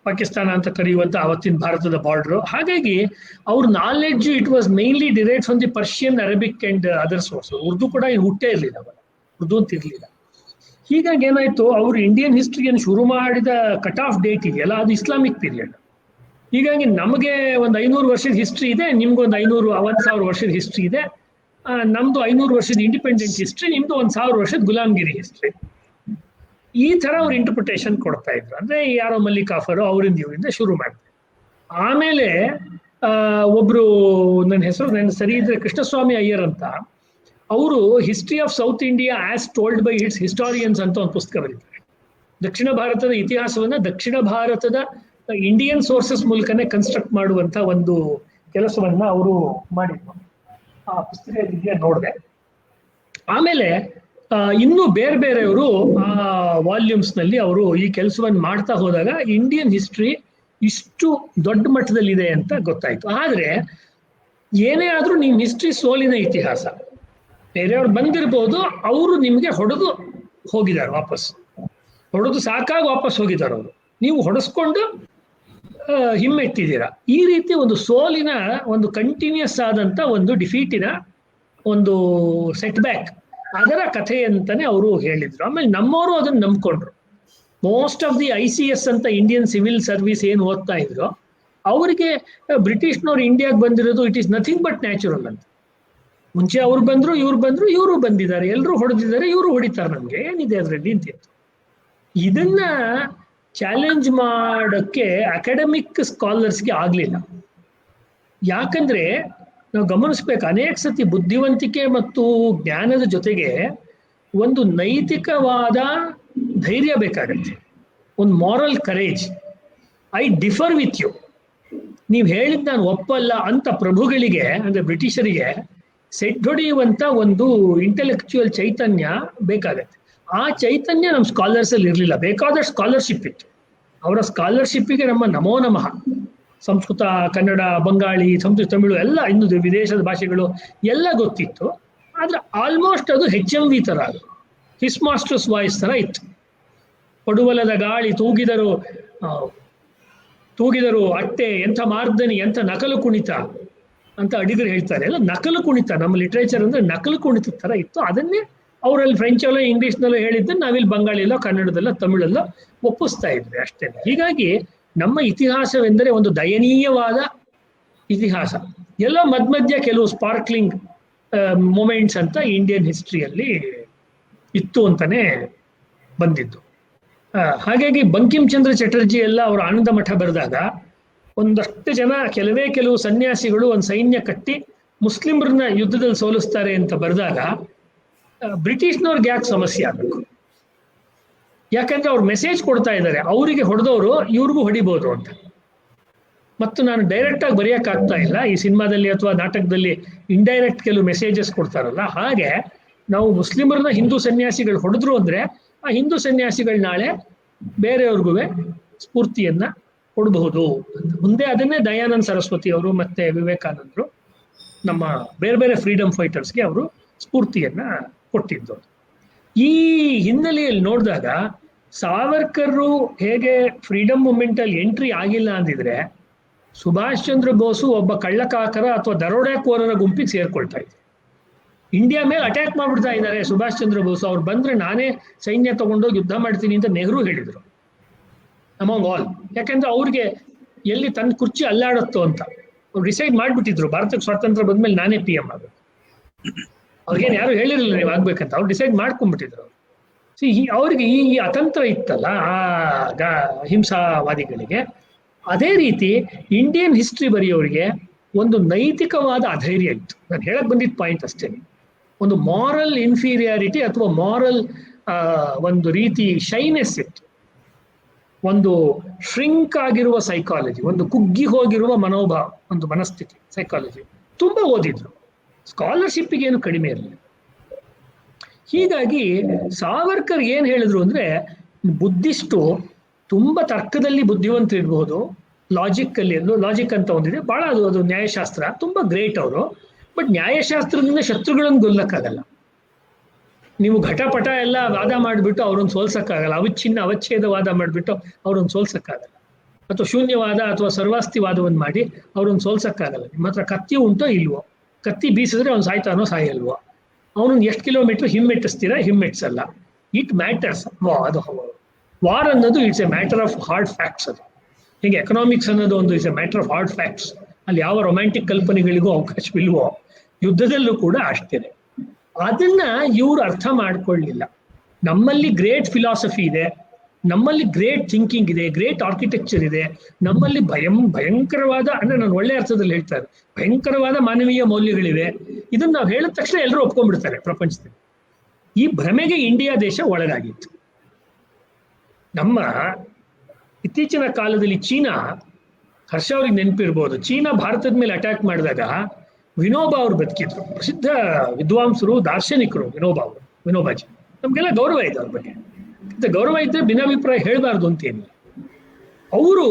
ಪಾಕಿಸ್ತಾನ ಅಂತ ಕರೆಯುವಂತ ಅವತ್ತಿನ ಭಾರತದ ಬಾರ್ಡರ್. ಹಾಗಾಗಿ ಅವ್ರ knowledge it was mainly derived from the Persian, Arabic and other source. Urdu ಕೂಡ ಹುಟ್ಟೇ ಇರಲಿಲ್ಲ, ಉರ್ದು ಅಂತ ಇರಲಿಲ್ಲ. ಹೀಗಾಗಿ ಏನಾಯ್ತು, ಅವರು ಇಂಡಿಯನ್ ಹಿಸ್ಟ್ರಿಯನ್ನು ಶುರು ಮಾಡಿದ ಕಟ್ ಆಫ್ ಡೇಟ್ ಇದೆಯಲ್ಲ, ಅದು ಇಸ್ಲಾಮಿಕ್ ಪೀರಿಯಡ್. ಹೀಗಾಗಿ ನಮಗೆ ಒಂದು 500 ವರ್ಷದ ಹಿಸ್ಟ್ರಿ ಇದೆ, ನಿಮ್ಗೊಂದು 1,000 ವರ್ಷದ ಹಿಸ್ಟ್ರಿ ಇದೆ. ನಮ್ದು 500 ವರ್ಷದ ಇಂಡಿಪೆಂಡೆಂಟ್ ಹಿಸ್ಟ್ರಿ, ನಿಮ್ದು 1,000 ವರ್ಷದ ಗುಲಾಮ್ಗಿರಿ ಹಿಸ್ಟ್ರಿ. ಈ ತರ ಅವ್ರು ಇಂಟರ್ಪ್ರಿಟೇಷನ್ ಕೊಡ್ತಾ ಇದ್ರು. ಅಂದ್ರೆ ಯಾರೋ ಮಲ್ಲಿಕ್ ಕಾಫರ್ ಅವರಿಂದ ಇವರಿಂದ ಶುರು ಮಾಡ್ತಾರೆ. ಆಮೇಲೆ ಒಬ್ರು, ನನ್ನ ಸರಿ ಇದ್ರೆ ಕೃಷ್ಣಸ್ವಾಮಿ ಅಯ್ಯರ್ ಅಂತ, ಅವರು history of south India as told by it's historians ಅಂತ ಒಂದು ಪುಸ್ತಕ ಬರೀತಾರೆ. ದಕ್ಷಿಣ ಭಾರತದ ಇತಿಹಾಸವನ್ನ ದಕ್ಷಿಣ ಭಾರತದ ಇಂಡಿಯನ್ ಸೋರ್ಸಸ್ ಮೂಲಕನೇ ಕನ್ಸ್ಟ್ರಕ್ಟ್ ಮಾಡುವಂತ ಒಂದು ಕೆಲಸವನ್ನ ಅವರು ಮಾಡಿದ್ರು. ಆ ಪುಸ್ತಕ ನೋಡಿದೆ. ಆಮೇಲೆ ಇನ್ನು ಬೇರೆ ಬೇರೆಯವರು ಆ ವಾಲ್ಯೂಮ್ಸ್ ನಲ್ಲಿ ಅವರು ಈ ಕೆಲಸವನ್ನು ಮಾಡ್ತಾ ಹೋದಾಗ ಇಂಡಿಯನ್ ಹಿಸ್ಟ್ರಿ ಇಷ್ಟು ದೊಡ್ಡ ಮಟ್ಟದಲ್ಲಿದೆ ಅಂತ ಗೊತ್ತಾಯ್ತು. ಆದ್ರೆ ಏನೇ ಆದ್ರೂ ನಿಮ್ ಹಿಸ್ಟ್ರಿ ಸೋಲಿನ ಇತಿಹಾಸ. ಬೇರೆಯವ್ರು ಬಂದಿರ್ಬೋದು, ಅವರು ನಿಮ್ಗೆ ಹೊಡೆದು ಹೋಗಿದ್ದಾರೆ, ವಾಪಸ್ ಹೊಡೆದು ಸಾಕಾಗಿ ವಾಪಸ್ ಹೋಗಿದ್ದಾರೆ ಅವರು. ನೀವು ಹೊಡೆಸ್ಕೊಂಡು ಹಿಮ್ಮೆಟ್ಟಿದ್ದೀರಾ. ಈ ರೀತಿ ಒಂದು ಸೋಲಿನ ಒಂದು ಕಂಟಿನ್ಯೂಸ್ ಆದಂತ ಒಂದು ಡಿಫೀಟಿನ ಒಂದು ಸೆಟ್ ಬ್ಯಾಕ್, ಅದರ ಕಥೆ ಅಂತಾನೆ ಅವರು ಹೇಳಿದ್ರು. ಆಮೇಲೆ ನಮ್ಮವರು ಅದನ್ನ ನಂಬ್ಕೊಂಡ್ರು. ಮೋಸ್ಟ್ ಆಫ್ ದಿ ICS ಅಂತ ಇಂಡಿಯನ್ ಸಿವಿಲ್ ಸರ್ವಿಸ್ ಏನು ಓದ್ತಾ ಇದ್ರು, ಅವರಿಗೆ ಬ್ರಿಟಿಷ್ನವ್ರು ಇಂಡಿಯಾಗೆ ಬಂದಿರೋದು it is nothing but natural ಅಂತ. ಮುಂಚೆ ಅವ್ರು ಬಂದ್ರು, ಇವರು ಬಂದಿದ್ದಾರೆ, ಎಲ್ಲರೂ ಹೊಡೆದಿದ್ದಾರೆ, ಇವರು ಹೊಡಿತಾರೆ, ನಮ್ಗೆ ಏನಿದೆ ಅದರಲ್ಲಿ ಅಂತಿತ್ತು. ಇದನ್ನ ಚಾಲೆಂಜ್ ಮಾಡೋಕ್ಕೆ ಅಕಾಡೆಮಿಕ್ ಸ್ಕಾಲರ್ಸ್ಗೆ ಆಗ್ಲಿಲ್ಲ. ಯಾಕಂದ್ರೆ ನಾವು ಗಮನಿಸ್ಬೇಕು, ಅನೇಕ ಸತಿ ಬುದ್ಧಿವಂತಿಕೆ ಮತ್ತು ಜ್ಞಾನದ ಜೊತೆಗೆ ಒಂದು ನೈತಿಕವಾದ ಧೈರ್ಯ ಬೇಕಾಗತ್ತೆ, ಒಂದು moral courage. I differ with you, ನೀವು ಹೇಳಿದ್ ನಾನು ಒಪ್ಪಲ್ಲ ಅಂತ ಪ್ರಭುಗಳಿಗೆ ಅಂದ್ರೆ ಬ್ರಿಟಿಷರಿಗೆ ಸೆಟ್ ಹೊಡೆಯುವಂತ ಒಂದು ಇಂಟೆಲೆಕ್ಚುಯಲ್ ಚೈತನ್ಯ ಬೇಕಾಗತ್ತೆ. ಆ ಚೈತನ್ಯ ನಮ್ಮ ಸ್ಕಾಲರ್ಸ್ ಅಲ್ಲಿ ಇರಲಿಲ್ಲ. ಬೇಕಾದಷ್ಟು ಸ್ಕಾಲರ್ಶಿಪ್ ಇತ್ತು. ಅವರ ಸ್ಕಾಲರ್ಶಿಪ್ಪಿಗೆ ನಮ್ಮ ನಮೋ ನಮಃ. ಸಂಸ್ಕೃತ, ಕನ್ನಡ, ಬಂಗಾಳಿ, ಸಂಸ್ಕೃತ, ತಮಿಳು ಎಲ್ಲ ಇನ್ನು ವಿದೇಶದ ಭಾಷೆಗಳು ಎಲ್ಲ ಗೊತ್ತಿತ್ತು. ಆದ್ರೆ ಆಲ್ಮೋಸ್ಟ್ ಅದು HMV ತರ, ಹಿಸ್ ಮಾಸ್ಟರ್ಸ್ ವಾಯ್ಸ್ ತರ ಇತ್ತು. ಪಡುವಲದ ಗಾಳಿ ತೂಗಿದರು ಅಟ್ಟೆ, ಎಂಥ ಮಾರ್ದನಿ, ಎಂಥ ನಕಲು ಕುಣಿತ ಅಂತ ಅಡಿಗರು ಹೇಳ್ತಾರೆ. ಎಲ್ಲ ನಕಲು ಕುಣಿತ, ನಮ್ಮ ಲಿಟ್ರೇಚರ್ ಅಂದ್ರೆ ನಕಲು ಕುಣಿತದ ತರ ಇತ್ತು. ಅದನ್ನೇ ಅವರಲ್ಲಿ ಫ್ರೆಂಚಲ್ಲೋ ಇಂಗ್ಲಿಷ್ನಲ್ಲೋ ಹೇಳಿದ್ದನ್ನು ನಾವಿಲ್ಲಿ ಬಂಗಾಳಿಯಲ್ಲೋ ಕನ್ನಡದಲ್ಲೋ ತಮಿಳಲ್ಲೋ ಒಪ್ಪಿಸ್ತಾ ಇದ್ವಿ ಅಷ್ಟೇ. ಹೀಗಾಗಿ ನಮ್ಮ ಇತಿಹಾಸವೆಂದರೆ ಒಂದು ದಯನೀಯವಾದ ಇತಿಹಾಸ. ಎಲ್ಲ ಮಧ್ಯ ಕೆಲವು ಸ್ಪಾರ್ಕ್ಲಿಂಗ್ ಮೊಮೆಂಟ್ಸ್ ಅಂತ ಇಂಡಿಯನ್ ಹಿಸ್ಟ್ರಿಯಲ್ಲಿ ಇತ್ತು ಅಂತಾನೆ ಬಂದಿದ್ದು. ಹಾಗಾಗಿ ಬಂಕಿಂ ಚಂದ್ರ ಚಟರ್ಜಿ ಎಲ್ಲ ಅವರು ಆನಂದ ಮಠ ಬರೆದಾಗ ಒಂದಷ್ಟು ಜನ ಕೆಲವು ಸನ್ಯಾಸಿಗಳು ಒಂದು ಸೈನ್ಯ ಕಟ್ಟಿ ಮುಸ್ಲಿಮ್ರನ್ನ ಯುದ್ಧದಲ್ಲಿ ಸೋಲಿಸ್ತಾರೆ ಅಂತ ಬರೆದಾಗ ಬ್ರಿಟಿಷ್ನವ್ರಿಗೆ ಯಾಕೆ ಸಮಸ್ಯೆ ಆಗಬೇಕು? ಯಾಕಂದ್ರೆ ಅವ್ರು ಮೆಸೇಜ್ ಕೊಡ್ತಾ ಇದ್ದಾರೆ, ಅವರಿಗೆ ಹೊಡೆದವರು ಇವ್ರಿಗೂ ಹೊಡಿಬೋದು ಅಂತ. ಮತ್ತು ನಾನು ಡೈರೆಕ್ಟ್ ಆಗಿ ಬರೆಯಕ್ ಆಗ್ತಾ ಇಲ್ಲ, ಈ ಸಿನಿಮಾದಲ್ಲಿ ಅಥವಾ ನಾಟಕದಲ್ಲಿ ಇಂಡೈರೆಕ್ಟ್ ಕೆಲವು ಮೆಸೇಜಸ್ ಕೊಡ್ತಾರಲ್ಲ, ಹಾಗೆ ನಾವು ಮುಸ್ಲಿಮರನ್ನ ಹಿಂದೂ ಸನ್ಯಾಸಿಗಳು ಹೊಡೆದ್ರು ಅಂದ್ರೆ ಆ ಹಿಂದೂ ಸನ್ಯಾಸಿಗಳು ನಾಳೆ ಬೇರೆಯವ್ರಿಗೂ ಸ್ಫೂರ್ತಿಯನ್ನ ಕೊಡಬಹುದು ಅಂತ. ಮುಂದೆ ಅದನ್ನೇ ದಯಾನಂದ ಸರಸ್ವತಿ ಅವರು ಮತ್ತೆ ವಿವೇಕಾನಂದರು ನಮ್ಮ ಬೇರೆ ಫ್ರೀಡಮ್ ಫೈಟರ್ಸ್ಗೆ ಅವರು ಸ್ಫೂರ್ತಿಯನ್ನ ಕೊಟ್ಟಿದ್ದು. ಈ ಹಿನ್ನೆಲೆಯಲ್ಲಿ ನೋಡಿದಾಗ ಸಾವರ್ಕರ್ ಹೇಗೆ ಫ್ರೀಡಮ್ ಮೂವ್ಮೆಂಟ್ ಅಲ್ಲಿ ಎಂಟ್ರಿ ಆಗಿಲ್ಲ ಅಂದಿದ್ರೆ, ಸುಭಾಷ್ ಚಂದ್ರ ಬೋಸು ಒಬ್ಬ ಕಳ್ಳಕಾಕರ ಅಥವಾ ದರೋಡೆಕೋರರ ಗುಂಪಿಗೆ ಸೇರ್ಕೊಳ್ತಾ ಇದ್ರು. ಇಂಡಿಯಾ ಮೇಲೆ ಅಟ್ಯಾಕ್ ಮಾಡ್ಬಿಡ್ತಾ ಇದ್ದಾರೆ ಸುಭಾಷ್ ಚಂದ್ರ ಬೋಸ್. ಅವ್ರು ಬಂದ್ರೆ ನಾನೇ ಸೈನ್ಯ ತಗೊಂಡೋಗಿ ಯುದ್ಧ ಮಾಡ್ತೀನಿ ಅಂತ ನೆಹರು ಹೇಳಿದ್ರು ಅಮಾಂಗ್ ಆಲ್. ಯಾಕಂದ್ರೆ ಅವ್ರಿಗೆ ಎಲ್ಲಿ ತನ್ನ ಕುರ್ಚಿ ಅಲ್ಲಾಡುತ್ತೋ ಅಂತ ಅವ್ರು ಡಿಸೈಡ್ ಮಾಡ್ಬಿಟ್ಟಿದ್ರು, ಭಾರತಕ್ಕೆ ಸ್ವಾತಂತ್ರ್ಯ ಬಂದ್ಮೇಲೆ ನಾನೇ PM ಆಗಬೇಕು. ಅವ್ರಿಗೇನು ಯಾರು ಹೇಳಿರಲಿಲ್ಲ ನೀವು ಆಗ್ಬೇಕಂತ, ಅವ್ರು ಡಿಸೈಡ್ ಮಾಡ್ಕೊಂಡ್ಬಿಟ್ಟಿದ್ರು. ಅವ್ರಿಗೆ ಈ ಅತಂತ್ರ ಇತ್ತಲ್ಲ ಆ ಹಿಂಸಾವಾದಿಗಳಿಗೆ. ಅದೇ ರೀತಿ ಇಂಡಿಯನ್ ಹಿಸ್ಟ್ರಿ ಬರೆಯೋರಿಗೆ ಒಂದು ನೈತಿಕವಾದ ಅಧೈರ್ಯ ಇತ್ತು. ನಾನು ಹೇಳಕ್ ಬಂದಿದ್ದ ಪಾಯಿಂಟ್ ಅಷ್ಟೇ. ಒಂದು ಮಾರಲ್ ಇನ್ಫೀರಿಯಾರಿಟಿ ಅಥವಾ ಮಾರಲ್ ಒಂದು ರೀತಿ ಶೈನೆಸ್ ಇತ್ತು. ಒಂದು ಶ್ರಿಂಕ್ ಆಗಿರುವ ಸೈಕಾಲಜಿ, ಒಂದು ಕುಗ್ಗಿ ಹೋಗಿರುವ ಮನೋಭಾವ, ಒಂದು ಮನಸ್ಥಿತಿ, ಸೈಕಾಲಜಿ ತುಂಬಾ ಓದಿದ್ರು. ಸ್ಕಾಲರ್ಶಿಪ್ಪಿಗೆ ಏನು ಕಡಿಮೆ ಇರಲಿಲ್ಲ. ಹೀಗಾಗಿ ಸಾವರ್ಕರ್ ಏನ್ ಹೇಳಿದ್ರು ಅಂದ್ರೆ, ಬುದ್ಧಿಸ್ಟು ತುಂಬಾ ತರ್ಕದಲ್ಲಿ ಬುದ್ಧಿವಂತರಿರ್ಬೋದು, ಲಾಜಿಕ್ ಅಂತ ಒಂದಿದೆ ಬಹಳ, ಅದು ನ್ಯಾಯಶಾಸ್ತ್ರ ತುಂಬಾ ಗ್ರೇಟ್ ಅವರು. ಬಟ್ ನ್ಯಾಯಶಾಸ್ತ್ರದಿಂದ ಶತ್ರುಗಳನ್ನು ಗೆಲ್ಲಕ್ಕಾಗಲ್ಲ. ನೀವು ಘಟಪಟ ಎಲ್ಲ ವಾದ ಮಾಡಿಬಿಟ್ಟು ಅವ್ರನ್ನ ಸೋಲ್ಸಕ್ಕಾಗಲ್ಲ. ಅವಚ್ಛೇದ ವಾದ ಮಾಡಿಬಿಟ್ಟು ಅವ್ರನ್ನ ಸೋಲ್ಸಕ್ಕಾಗಲ್ಲ. ಅಥವಾ ಶೂನ್ಯವಾದ ಅಥವಾ ಸರ್ವಾಸ್ತಿವಾದವನ್ನು ಮಾಡಿ ಅವ್ರನ್ನ ಸೋಲ್ಸಕ್ಕಾಗಲ್ಲ. ನಿಮ್ಮ ಹತ್ರ ಕತ್ತಿ ಉಂಟೋ ಇಲ್ವೋ, ಕತ್ತಿ ಬೀಸಿದ್ರೆ ಅವ್ನು ಸಾಯ್ತಾನೋ ಸಾಯಲ್ವೋ, ಅವನನ್ನು ಎಷ್ಟು ಕಿಲೋಮೀಟರ್ ಹಿಮ್ಮೆಟ್ಟಿಸ್ತೀರಾ, ಹಿಮ್ಮೆಟ್ಸಲ್ಲ. It matters. ಅದು ವಾರ್ ಅನ್ನೋದು it's a matter of hard facts. ಅದು ಹೀಗೆ ಎಕನಾಮಿಕ್ಸ್ ಅನ್ನೋದು ಒಂದು it's a matter of hard facts. ಅಲ್ಲಿ ಯಾವ ರೊಮ್ಯಾಂಟಿಕ್ ಕಲ್ಪನೆಗಳಿಗೂ ಅವಕಾಶವಿಲ್ವೋ, ಯುದ್ಧದಲ್ಲೂ ಕೂಡ ಅಷ್ಟೇನೆ. ಅದನ್ನ ಇವರು ಅರ್ಥ ಮಾಡ್ಕೊಳ್ಳಿಲ್ಲ. ನಮ್ಮಲ್ಲಿ ಗ್ರೇಟ್ ಫಿಲಾಸಫಿ ಇದೆ, ನಮ್ಮಲ್ಲಿ ಗ್ರೇಟ್ ಥಿಂಕಿಂಗ್ ಇದೆ, ಗ್ರೇಟ್ ಆರ್ಕಿಟೆಕ್ಚರ್ ಇದೆ, ನಮ್ಮಲ್ಲಿ ಭಯಂಕರವಾದ, ಅಂದ್ರೆ ನಾನು ಒಳ್ಳೆ ಅರ್ಥದಲ್ಲಿ ಹೇಳ್ತಾರೆ, ಭಯಂಕರವಾದ ಮಾನವೀಯ ಮೌಲ್ಯಗಳಿವೆ. ಇದನ್ನ ನಾವು ಹೇಳಿದ ತಕ್ಷಣ ಎಲ್ಲರೂ ಒಪ್ಕೊಂಡ್ಬಿಡ್ತಾರೆ ಪ್ರಪಂಚದಲ್ಲಿ. ಈ ಭ್ರಮೆಗೆ ಇಂಡಿಯಾ ದೇಶ ಒಳಗಾಗಿತ್ತು. ನಮ್ಮ ಇತ್ತೀಚಿನ ಕಾಲದಲ್ಲಿ ಚೀನಾ, ಹರ್ಷ ಅವ್ರಿಗೆ ನೆನಪಿರ್ಬೋದು, ಚೀನಾ ಭಾರತದ ಮೇಲೆ ಅಟ್ಯಾಕ್ ಮಾಡಿದಾಗ ವಿನೋಬಾ ಅವರು ಬದುಕಿದ್ರು. ಪ್ರಸಿದ್ಧ ವಿದ್ವಾಂಸರು, ದಾರ್ಶನಿಕರು ವಿನೋಬಾಜಿ. ನಮ್ಗೆಲ್ಲ ಗೌರವ ಇದೆ ಅವ್ರ ಬಗ್ಗೆ. ಗೌರವ ಇದ್ರೆ ಭಿನ್ನಾಭಿಪ್ರಾಯ ಹೇಳಬಾರ್ದು ಅಂತೇನಿಲ್ಲ. ಅವರು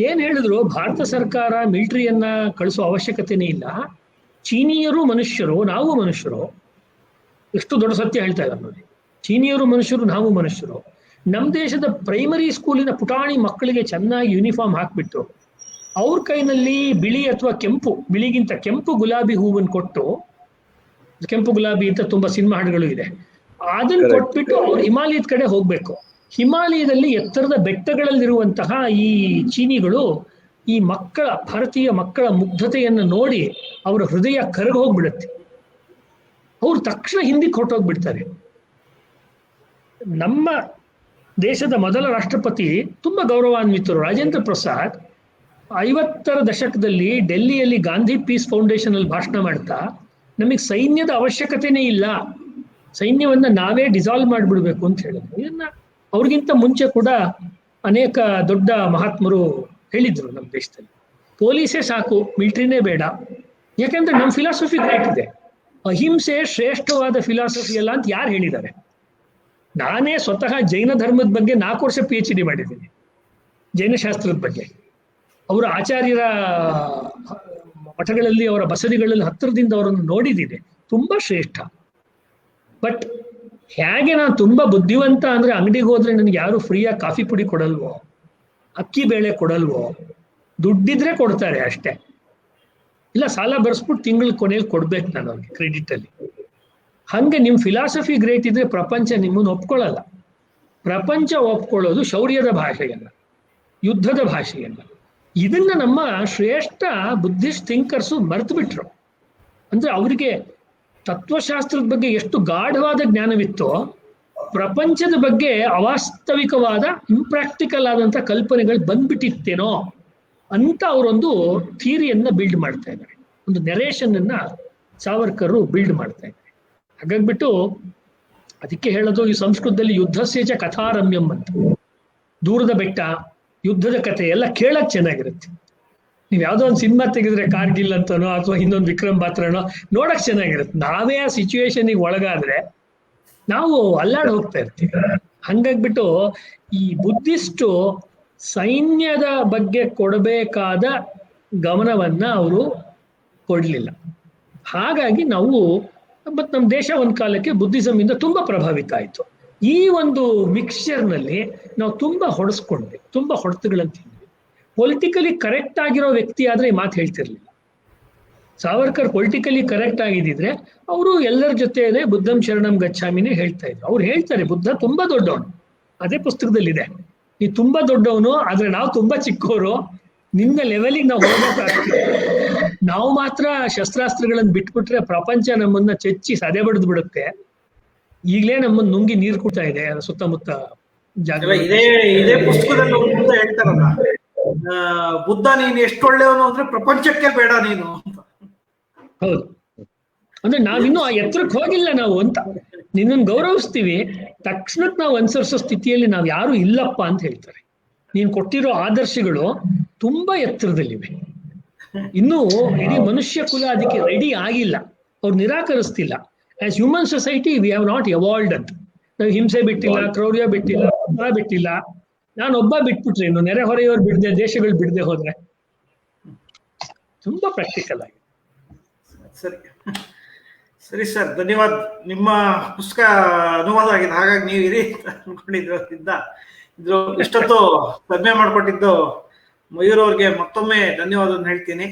ಏನ್ ಹೇಳಿದ್ರು, ಭಾರತ ಸರ್ಕಾರ ಮಿಲಿಟರಿಯನ್ನ ಕಳಿಸೋ ಅವಶ್ಯಕತೆನೇ ಇಲ್ಲ, ಚೀನೀಯರು ಮನುಷ್ಯರು, ನಾವು ಮನುಷ್ಯರು. ಎಷ್ಟು ದೊಡ್ಡ ಸತ್ಯ ಹೇಳ್ತಾ ಇದ್ದಾರೆ ನೋಡಿ. ಚೀನೀಯರು ಮನುಷ್ಯರು, ನಾವು ಮನುಷ್ಯರು. ನಮ್ಮ ದೇಶದ ಪ್ರೈಮರಿ ಸ್ಕೂಲಿನ ಪುಟಾಣಿ ಮಕ್ಕಳಿಗೆ ಚೆನ್ನಾಗಿ ಯೂನಿಫಾರ್ಮ್ ಹಾಕ್ಬಿಟ್ಟು ಅವ್ರ ಕೈನಲ್ಲಿ ಬಿಳಿ ಅಥವಾ ಕೆಂಪು, ಬಿಳಿಗಿಂತ ಕೆಂಪು ಗುಲಾಬಿ ಹೂವನ್ನು ಕೊಟ್ಟು, ಕೆಂಪು ಗುಲಾಬಿ ಅಂತ ತುಂಬಾ ಸಿನಿಮಾ ಹಾಡುಗಳು ಇದೆ, ಅದನ್ನ ಕೊಟ್ಬಿಟ್ಟು ಅವ್ರು ಹಿಮಾಲಯದ ಕಡೆ ಹೋಗ್ಬೇಕು. ಹಿಮಾಲಯದಲ್ಲಿ ಎತ್ತರದ ಬೆಟ್ಟಗಳಲ್ಲಿರುವಂತಹ ಈ ಚೀನಿಗಳು ಈ ಭಾರತೀಯ ಮಕ್ಕಳ ಮುಗ್ಧತೆಯನ್ನು ನೋಡಿ ಅವರ ಹೃದಯ ಕರಗಿ ಹೋಗ್ಬಿಡುತ್ತೆ. ಅವ್ರು ತಕ್ಷಣ ಹಿಂದಕ್ಕೆ ಹೊರಟೋಗ್ಬಿಡ್ತಾರೆ. ನಮ್ಮ ದೇಶದ ಮೊದಲ ರಾಷ್ಟ್ರಪತಿ ತುಂಬಾ ಗೌರವಾನ್ವಿತರು ರಾಜೇಂದ್ರ ಪ್ರಸಾದ್ 50ರ ದಶಕದಲ್ಲಿ ಡೆಲ್ಲಿಯಲ್ಲಿ ಗಾಂಧಿ ಪೀಸ್ ಫೌಂಡೇಶನ್ ಅಲ್ಲಿ ಭಾಷಣ ಮಾಡ್ತಾ, ನಮಗೆ ಸೈನ್ಯದ ಅವಶ್ಯಕತೆನೇ ಇಲ್ಲ, ಸೈನ್ಯವನ್ನ ನಾವೇ ಡಿಸಾಲ್ವ್ ಮಾಡಿಬಿಡ್ಬೇಕು ಅಂತ ಹೇಳಿದ್ರು. ಇದನ್ನ ಅವ್ರಿಗಿಂತ ಮುಂಚೆ ಕೂಡ ಅನೇಕ ದೊಡ್ಡ ಮಹಾತ್ಮರು ಹೇಳಿದ್ರು. ನಮ್ಮ ದೇಶದಲ್ಲಿ ಪೊಲೀಸೇ ಸಾಕು, ಮಿಲಿಟರಿನೇ ಬೇಡ. ಯಾಕಂದ್ರೆ ನಮ್ಮ ಫಿಲಾಸಫಿ ಗ್ರೇಟ್ ಇದೆ. ಅಹಿಂಸೆ ಶ್ರೇಷ್ಠವಾದ ಫಿಲಾಸಫಿ ಅಲ್ಲ ಅಂತ ಯಾರು ಹೇಳಿದ್ದಾರೆ? ನಾನೇ ಸ್ವತಃ ಜೈನ ಧರ್ಮದ ಬಗ್ಗೆ 4 ವರ್ಷ PhD ಮಾಡಿದ್ದೀನಿ, ಜೈನ ಶಾಸ್ತ್ರದ ಬಗ್ಗೆ. ಅವರ ಆಚಾರ್ಯರ ಮಠಗಳಲ್ಲಿ, ಅವರ ಬಸದಿಗಳಲ್ಲಿ ಹತ್ತಿರದಿಂದ ಅವರನ್ನು ನೋಡಿದ್ದೀನಿ. ತುಂಬಾ ಶ್ರೇಷ್ಠ. ಬಟ್ ಹೇಗೆ ನಾನು ತುಂಬಾ ಬುದ್ಧಿವಂತ ಅಂದ್ರೆ, ಅಂಗಡಿಗೆ ಹೋದ್ರೆ ನನಗೆ ಯಾರು ಫ್ರೀಯಾಗಿ ಕಾಫಿ ಪುಡಿ ಕೊಡಲ್ವೋ, ಅಕ್ಕಿ ಬೇಳೆ ಕೊಡಲ್ವೋ, ದುಡ್ಡಿದ್ರೆ ಕೊಡ್ತಾರೆ ಅಷ್ಟೇ, ಇಲ್ಲ ಸಾಲ ಬರ್ಸ್ಬಿಟ್ಟು ತಿಂಗಳ ಕೊನೆಯಲ್ಲಿ ಕೊಡ್ಬೇಕು ನಾನು ಅವ್ರಿಗೆ ಕ್ರೆಡಿಟ್ ಅಲ್ಲಿ. ಹಂಗೆ ನಿಮ್ ಫಿಲಾಸಫಿ ಗ್ರೇಟ್ ಇದ್ರೆ ಪ್ರಪಂಚ ನಿಮ್ಮನ್ನು ಒಪ್ಕೊಳ್ಳಲ್ಲ. ಪ್ರಪಂಚ ಒಪ್ಕೊಳ್ಳೋದು ಶೌರ್ಯದ ಭಾಷೆಯನ್ನ, ಯುದ್ಧದ ಭಾಷೆಯನ್ನ. ಇದನ್ನ ನಮ್ಮ ಶ್ರೇಷ್ಠ ಬುದ್ಧಿಸ್ಟ್ ಥಿಂಕರ್ಸು ಮರ್ತು ಬಿಟ್ರು. ಅಂದ್ರೆ ಅವರಿಗೆ ತತ್ವಶಾಸ್ತ್ರದ ಬಗ್ಗೆ ಎಷ್ಟು ಗಾಢವಾದ ಜ್ಞಾನವಿತ್ತೋ, ಪ್ರಪಂಚದ ಬಗ್ಗೆ ಅವಾಸ್ತವಿಕವಾದ ಇಂಪ್ರಾಕ್ಟಿಕಲ್ ಆದಂತ ಕಲ್ಪನೆಗಳು ಬಂದ್ಬಿಟ್ಟಿತ್ತೇನೋ ಅಂತ ಅವರೊಂದು ಥಿಯರಿಯನ್ನ ಬಿಲ್ಡ್ ಮಾಡ್ತಾ ಇದ್ದಾರೆ. ಒಂದು ನೆರೇಷನ್ ಅನ್ನ ಸಾವರ್ಕರ್ ಬಿಲ್ಡ್ ಮಾಡ್ತಾ ಇದ್ದಾರೆ. ಹಾಗಾಗ್ಬಿಟ್ಟು ಅದಕ್ಕೆ ಹೇಳೋದು, ಈ ಸಂಸ್ಕೃತದಲ್ಲಿ ಯುದ್ಧಸೇಚ ಕಥಾರಮ್ಯಂ ಅಂತ. ದೂರದ ಬೆಟ್ಟ, ಯುದ್ಧದ ಕಥೆ ಎಲ್ಲ ಕೇಳಕ್ ಚೆನ್ನಾಗಿರುತ್ತೆ. ನೀವ್ ಯಾವ್ದೋ ಒಂದು ಸಿನಿಮಾ ತೆಗೆದ್ರೆ ಕಾರ್ಗಿಲ್ ಅಂತನೋ ಅಥವಾ ಇನ್ನೊಂದು ವಿಕ್ರಮ್ ಬಾತ್ರನೋ ನೋಡಕ್ ಚೆನ್ನಾಗಿರುತ್ತೆ. ನಾವೇ ಆ ಸಿಚುವೇಶನ್ಗೆ ಒಳಗಾದ್ರೆ ನಾವು ಅಲ್ಲಾಡ್ ಹೋಗ್ತಾ ಇರ್ತೀವಿ. ಹಂಗಾಗ್ಬಿಟ್ಟು ಈ ಬುದ್ಧಿಸ್ಟು ಸೈನ್ಯದ ಬಗ್ಗೆ ಕೊಡಬೇಕಾದ ಗಮನವನ್ನ ಅವರು ಕೊಡ್ಲಿಲ್ಲ. ಹಾಗಾಗಿ ನಾವು ಮತ್ತು ನಮ್ಮ ದೇಶ ಒಂದ್ ಕಾಲಕ್ಕೆ ಬುದ್ಧಿಸಮ್ ಇಂದ ತುಂಬಾ ಪ್ರಭಾವಿತ ಆಯ್ತು. ಈ ಒಂದು ಮಿಕ್ಸ್ಚರ್ನಲ್ಲಿ ನಾವು ತುಂಬಾ ಹೊಡೆಸ್ಕೊಂಡ್ವಿ, ತುಂಬಾ ಹೊಡೆತಗಳಂತಿದ್ವಿ. ಪೊಲಿಟಿಕಲಿ ಕರೆಕ್ಟ್ ಆಗಿರೋ ವ್ಯಕ್ತಿ ಆದ್ರೆ ಈ ಮಾತು ಹೇಳ್ತಿರ್ಲಿಲ್ಲ. ಸಾವರ್ಕರ್ ಪೊಲಿಟಿಕಲಿ ಕರೆಕ್ಟ್ ಆಗಿದ್ದಿದ್ರೆ ಅವರು ಎಲ್ಲರ ಜೊತೆನೆ ಬುದ್ಧಂ ಶರಣಂ ಗಚ್ಚಾಮಿನೇ ಹೇಳ್ತಾ ಇದ್ರು. ಅವ್ರು ಹೇಳ್ತಾರೆ, ಬುದ್ಧ ತುಂಬಾ ದೊಡ್ಡವನು, ಅದೇ ಪುಸ್ತಕದಲ್ಲಿದೆ, ನೀ ತುಂಬಾ ದೊಡ್ಡವನು, ಆದ್ರೆ ನಾವು ತುಂಬಾ ಚಿಕ್ಕವರು, ನಿನ್ನ ಲೆವೆಲಿಗೆ ನಾವು ಹೋಗ್ಬೇಕಾಗ್ತದೆ. ನಾವು ಮಾತ್ರ ಶಸ್ತ್ರಾಸ್ತ್ರಗಳನ್ನು ಬಿಟ್ಬಿಟ್ರೆ ಪ್ರಪಂಚ ನಮ್ಮನ್ನ ಚೆಚ್ಚಿ ಸದೆ ಬಡ್ದು ಬಿಡುತ್ತೆ. ಈಗಲೇ ನಮ್ಮನ್ನ ನುಂಗಿ ನೀರು ಕೊಡ್ತಾ ಇದೆ ಸುತ್ತಮುತ್ತ ಜಾಗ. ಇದೇ ಪುಸ್ತಕದಲ್ಲಿ ಬುದ್ಧ ಹೇಳ್ತಾರಲ್ಲ, ಬುದ್ಧ ನೀನು ಎಷ್ಟು ಒಳ್ಳೆಯವನು ಅಂದ್ರೆ ಪ್ರಪಂಚಕ್ಕೆ ಬೇಡ ನೀನು ಅಂತ. ಹೌದು, ಅಂದ್ರೆ ನಾವಿನ್ನೂ ಆ ಎತ್ತರಕ್ಕೆ ಹೋಗಿಲ್ಲ ನಾವು ಅಂತ. ನಿನ್ನನ್ನು ಗೌರವಿಸ್ತೀವಿ, ತಕ್ಷಣಕ್ಕೆ ನಾವು ಅನುಸರಿಸೋ ಸ್ಥಿತಿಯಲ್ಲಿ ನಾವು ಯಾರು ಇಲ್ಲಪ್ಪ ಅಂತ ಹೇಳ್ತಾರೆ. ನೀನ್ ಕೊಟ್ಟಿರೋ ಆದರ್ಶಗಳು ತುಂಬಾ ಎತ್ತರದಲ್ಲಿವೆ. ಇನ್ನೂ ಇಡೀ ಮನುಷ್ಯ ಕುಲ ಅದಕ್ಕೆ ರೆಡಿ ಆಗಿಲ್ಲ, ಅವ್ರು ನಿರಾಕರಿಸ್ತಿಲ್ಲ. As human society we have not evolved ಅಂತ. ನಾವು ಹಿಂಸೆ ಬಿಟ್ಟಿಲ್ಲ, ಕ್ರೌರ್ಯ ಬಿಟ್ಟಿಲ್ಲ, ಬಿಟ್ಟಿಲ್ಲ. ನಾನೊಬ್ಬ ಬಿಟ್ಬಿಟ್ರೆ ಇನ್ನು ನೆರೆ ಹೊರೆಯವ್ರು ಬಿಡದೆ, ದೇಶಗಳು ಬಿಡದೆ ಹೋದ್ರೆ ತುಂಬಾ ಪ್ರಾಕ್ಟಿಕಲ್ ಆಗಿ. ಸರಿ ಸರಿ ಸರ್, ಧನ್ಯವಾದ. ನಿಮ್ಮ ಪುಸ್ತಕ ಅನುವಾದ ಆಗಿದೆ, ಹಾಗಾಗಿ ನೀವು ಇರಿ ಅನ್ಕೊಂಡಿದ್ರಿಂದ ಇದ್ರ ಇಷ್ಟೊತ್ತು ಕಡಿಮೆ ಮಾಡಿಕೊಟ್ಟಿದ್ದು ಮಯೂರ್ ಅವ್ರಿಗೆ ಮತ್ತೊಮ್ಮೆ ಧನ್ಯವಾದ ಹೇಳ್ತೀನಿ.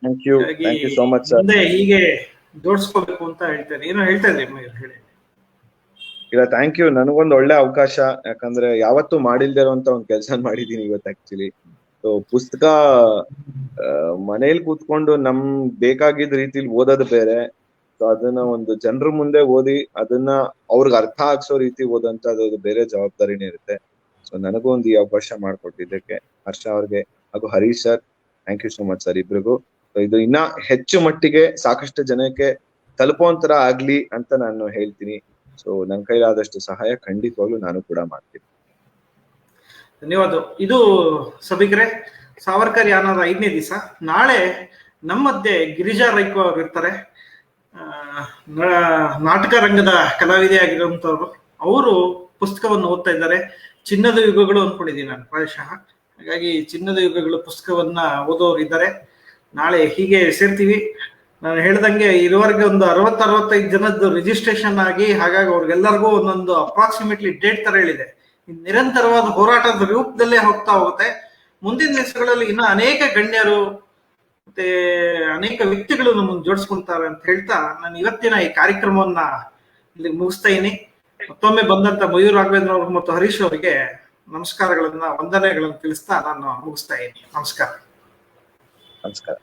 Thank you so much sir. ಮುಂದೆ ಹೀಗೆ ಜೋಡಿಸ್ಕೋಬೇಕು ಅಂತ ಹೇಳ್ತೇನೆ. ಏನೋ ಹೇಳ್ತಾ ಇದ್ರಿ ಮಯೂರ್, ಹೇಳಿ. ಇಲ್ಲ, ಥ್ಯಾಂಕ್ ಯು. ನನಗೊಂದು ಒಳ್ಳೆ ಅವಕಾಶ, ಯಾಕಂದ್ರೆ ಯಾವತ್ತೂ ಮಾಡಿಲ್ದೇ ಇರುವಂತ ಒಂದು ಕೆಲಸ ಮಾಡಿದೀನಿ ಇವತ್ತು ಆಕ್ಚುಲಿ. ಸೊ ಪುಸ್ತಕ ಮನೇಲಿ ಕೂತ್ಕೊಂಡು ನಮ್ ಬೇಕಾಗಿದ್ದ ರೀತಿಲಿ ಓದೋದು ಬೇರೆ, ಸೊ ಅದನ್ನ ಒಂದು ಜನರ ಮುಂದೆ ಓದಿ ಅದನ್ನ ಅವ್ರಿಗೆ ಅರ್ಥ ಆಗ್ಸೋ ರೀತಿ ಓದಂತ ಅದು ಬೇರೆ ಜವಾಬ್ದಾರಿನೇ ಇರುತ್ತೆ. ಸೊ ನನಗೂ ಒಂದು ಈ ಅವಕಾಶ ಮಾಡ್ಕೊಟ್ಟಿದ್ದಕ್ಕೆ ಹರ್ಷ ಅವ್ರಿಗೆ ಹಾಗೂ Harish sir, thank you so much sir ಇಬ್ರಿಗೂ. ಇದು ಇನ್ನ ಹೆಚ್ಚು ಮಟ್ಟಿಗೆ ಸಾಕಷ್ಟು ಜನಕ್ಕೆ ತಲುಪುವಂತರ ಆಗ್ಲಿ ಅಂತ ನಾನು ಹೇಳ್ತೀನಿ. ಸೊ ನನ್ನ ಕೈಲಾದಷ್ಟು ಸಹಾಯ ಖಂಡಿತವಾಗ್ಲೂ ನಾನು ಕೂಡ ಮಾಡ್ತೀನಿ. ಧನ್ಯವಾದ. ಇದು ಸಭಿಕರೇ, ಸಾವರ್ಕರ್ ಯಾನದ 5ನೇ ದಿವಸ. ನಾಳೆ ನಮ್ಮ ಮಧ್ಯೆ ಗಿರಿಜಾ ರೈಕೋ ಅವರು ಇರ್ತಾರೆ. ನಾಟಕ ರಂಗದ ಕಲಾವಿದೆ ಆಗಿರುವಂತವ್ರು. ಅವರು ಪುಸ್ತಕವನ್ನು ಓದ್ತಾ ಇದ್ದಾರೆ. ಚಿನ್ನದ ಯುಗಗಳು ಅನ್ಕೊಂಡಿದ್ದೀನಿ ನಾನು ಪ್ರಾಯಶಃ. ಹಾಗಾಗಿ ಚಿನ್ನದ ಯುಗಗಳು ಪುಸ್ತಕವನ್ನ ಓದೋರು ಇದ್ದಾರೆ. ನಾಳೆ ಹೀಗೆ ಸೇರ್ತೀವಿ. ನಾನು ಹೇಳ್ದಂಗೆ ಇರುವರೆಗೆ ಒಂದು 60-65 ಜನದ್ದು ರಿಜಿಸ್ಟ್ರೇಷನ್ ಆಗಿ, ಹಾಗಾಗಿ ಅವ್ರಿಗೆಲ್ಲರಿಗೂ ಒಂದೊಂದು ಅಪ್ರಾಕ್ಸಿಮೇಟ್ಲಿ ಡೇಟ್ ತರ ಹೇಳಿದೆ. ನಿರಂತರವಾದ ಹೋರಾಟದ ರೂಪದಲ್ಲೇ ಹೋಗ್ತಾ ಹೋಗುತ್ತೆ. ಮುಂದಿನ ದಿವಸಗಳಲ್ಲಿ ಇನ್ನ ಅನೇಕ ಗಣ್ಯರು ಮತ್ತೆ ಅನೇಕ ವ್ಯಕ್ತಿಗಳು ನಮ್ಮನ್ನು ಜೋಡಿಸ್ಕೊಂತಾರೆ ಅಂತ ಹೇಳ್ತಾ ನಾನು ಇವತ್ತಿನ ಈ ಕಾರ್ಯಕ್ರಮವನ್ನ ಇಲ್ಲಿ ಮುಗಿಸ್ತಾ ಇದ್ದೀನಿ. ಮತ್ತೊಮ್ಮೆ ಬಂದಂತ ಮಯೂರ್ ರಾಘವೇಂದ್ರ ಅವರು ಮತ್ತು ಹರೀಶ್ ಅವರಿಗೆ ನಮಸ್ಕಾರಗಳನ್ನ, ವಂದನೆಗಳನ್ನು ತಿಳಿಸ್ತಾ ನಾನು ಮುಗಿಸ್ತಾ ಇದ್ದೀನಿ. ನಮಸ್ಕಾರ. ನಮಸ್ಕಾರ.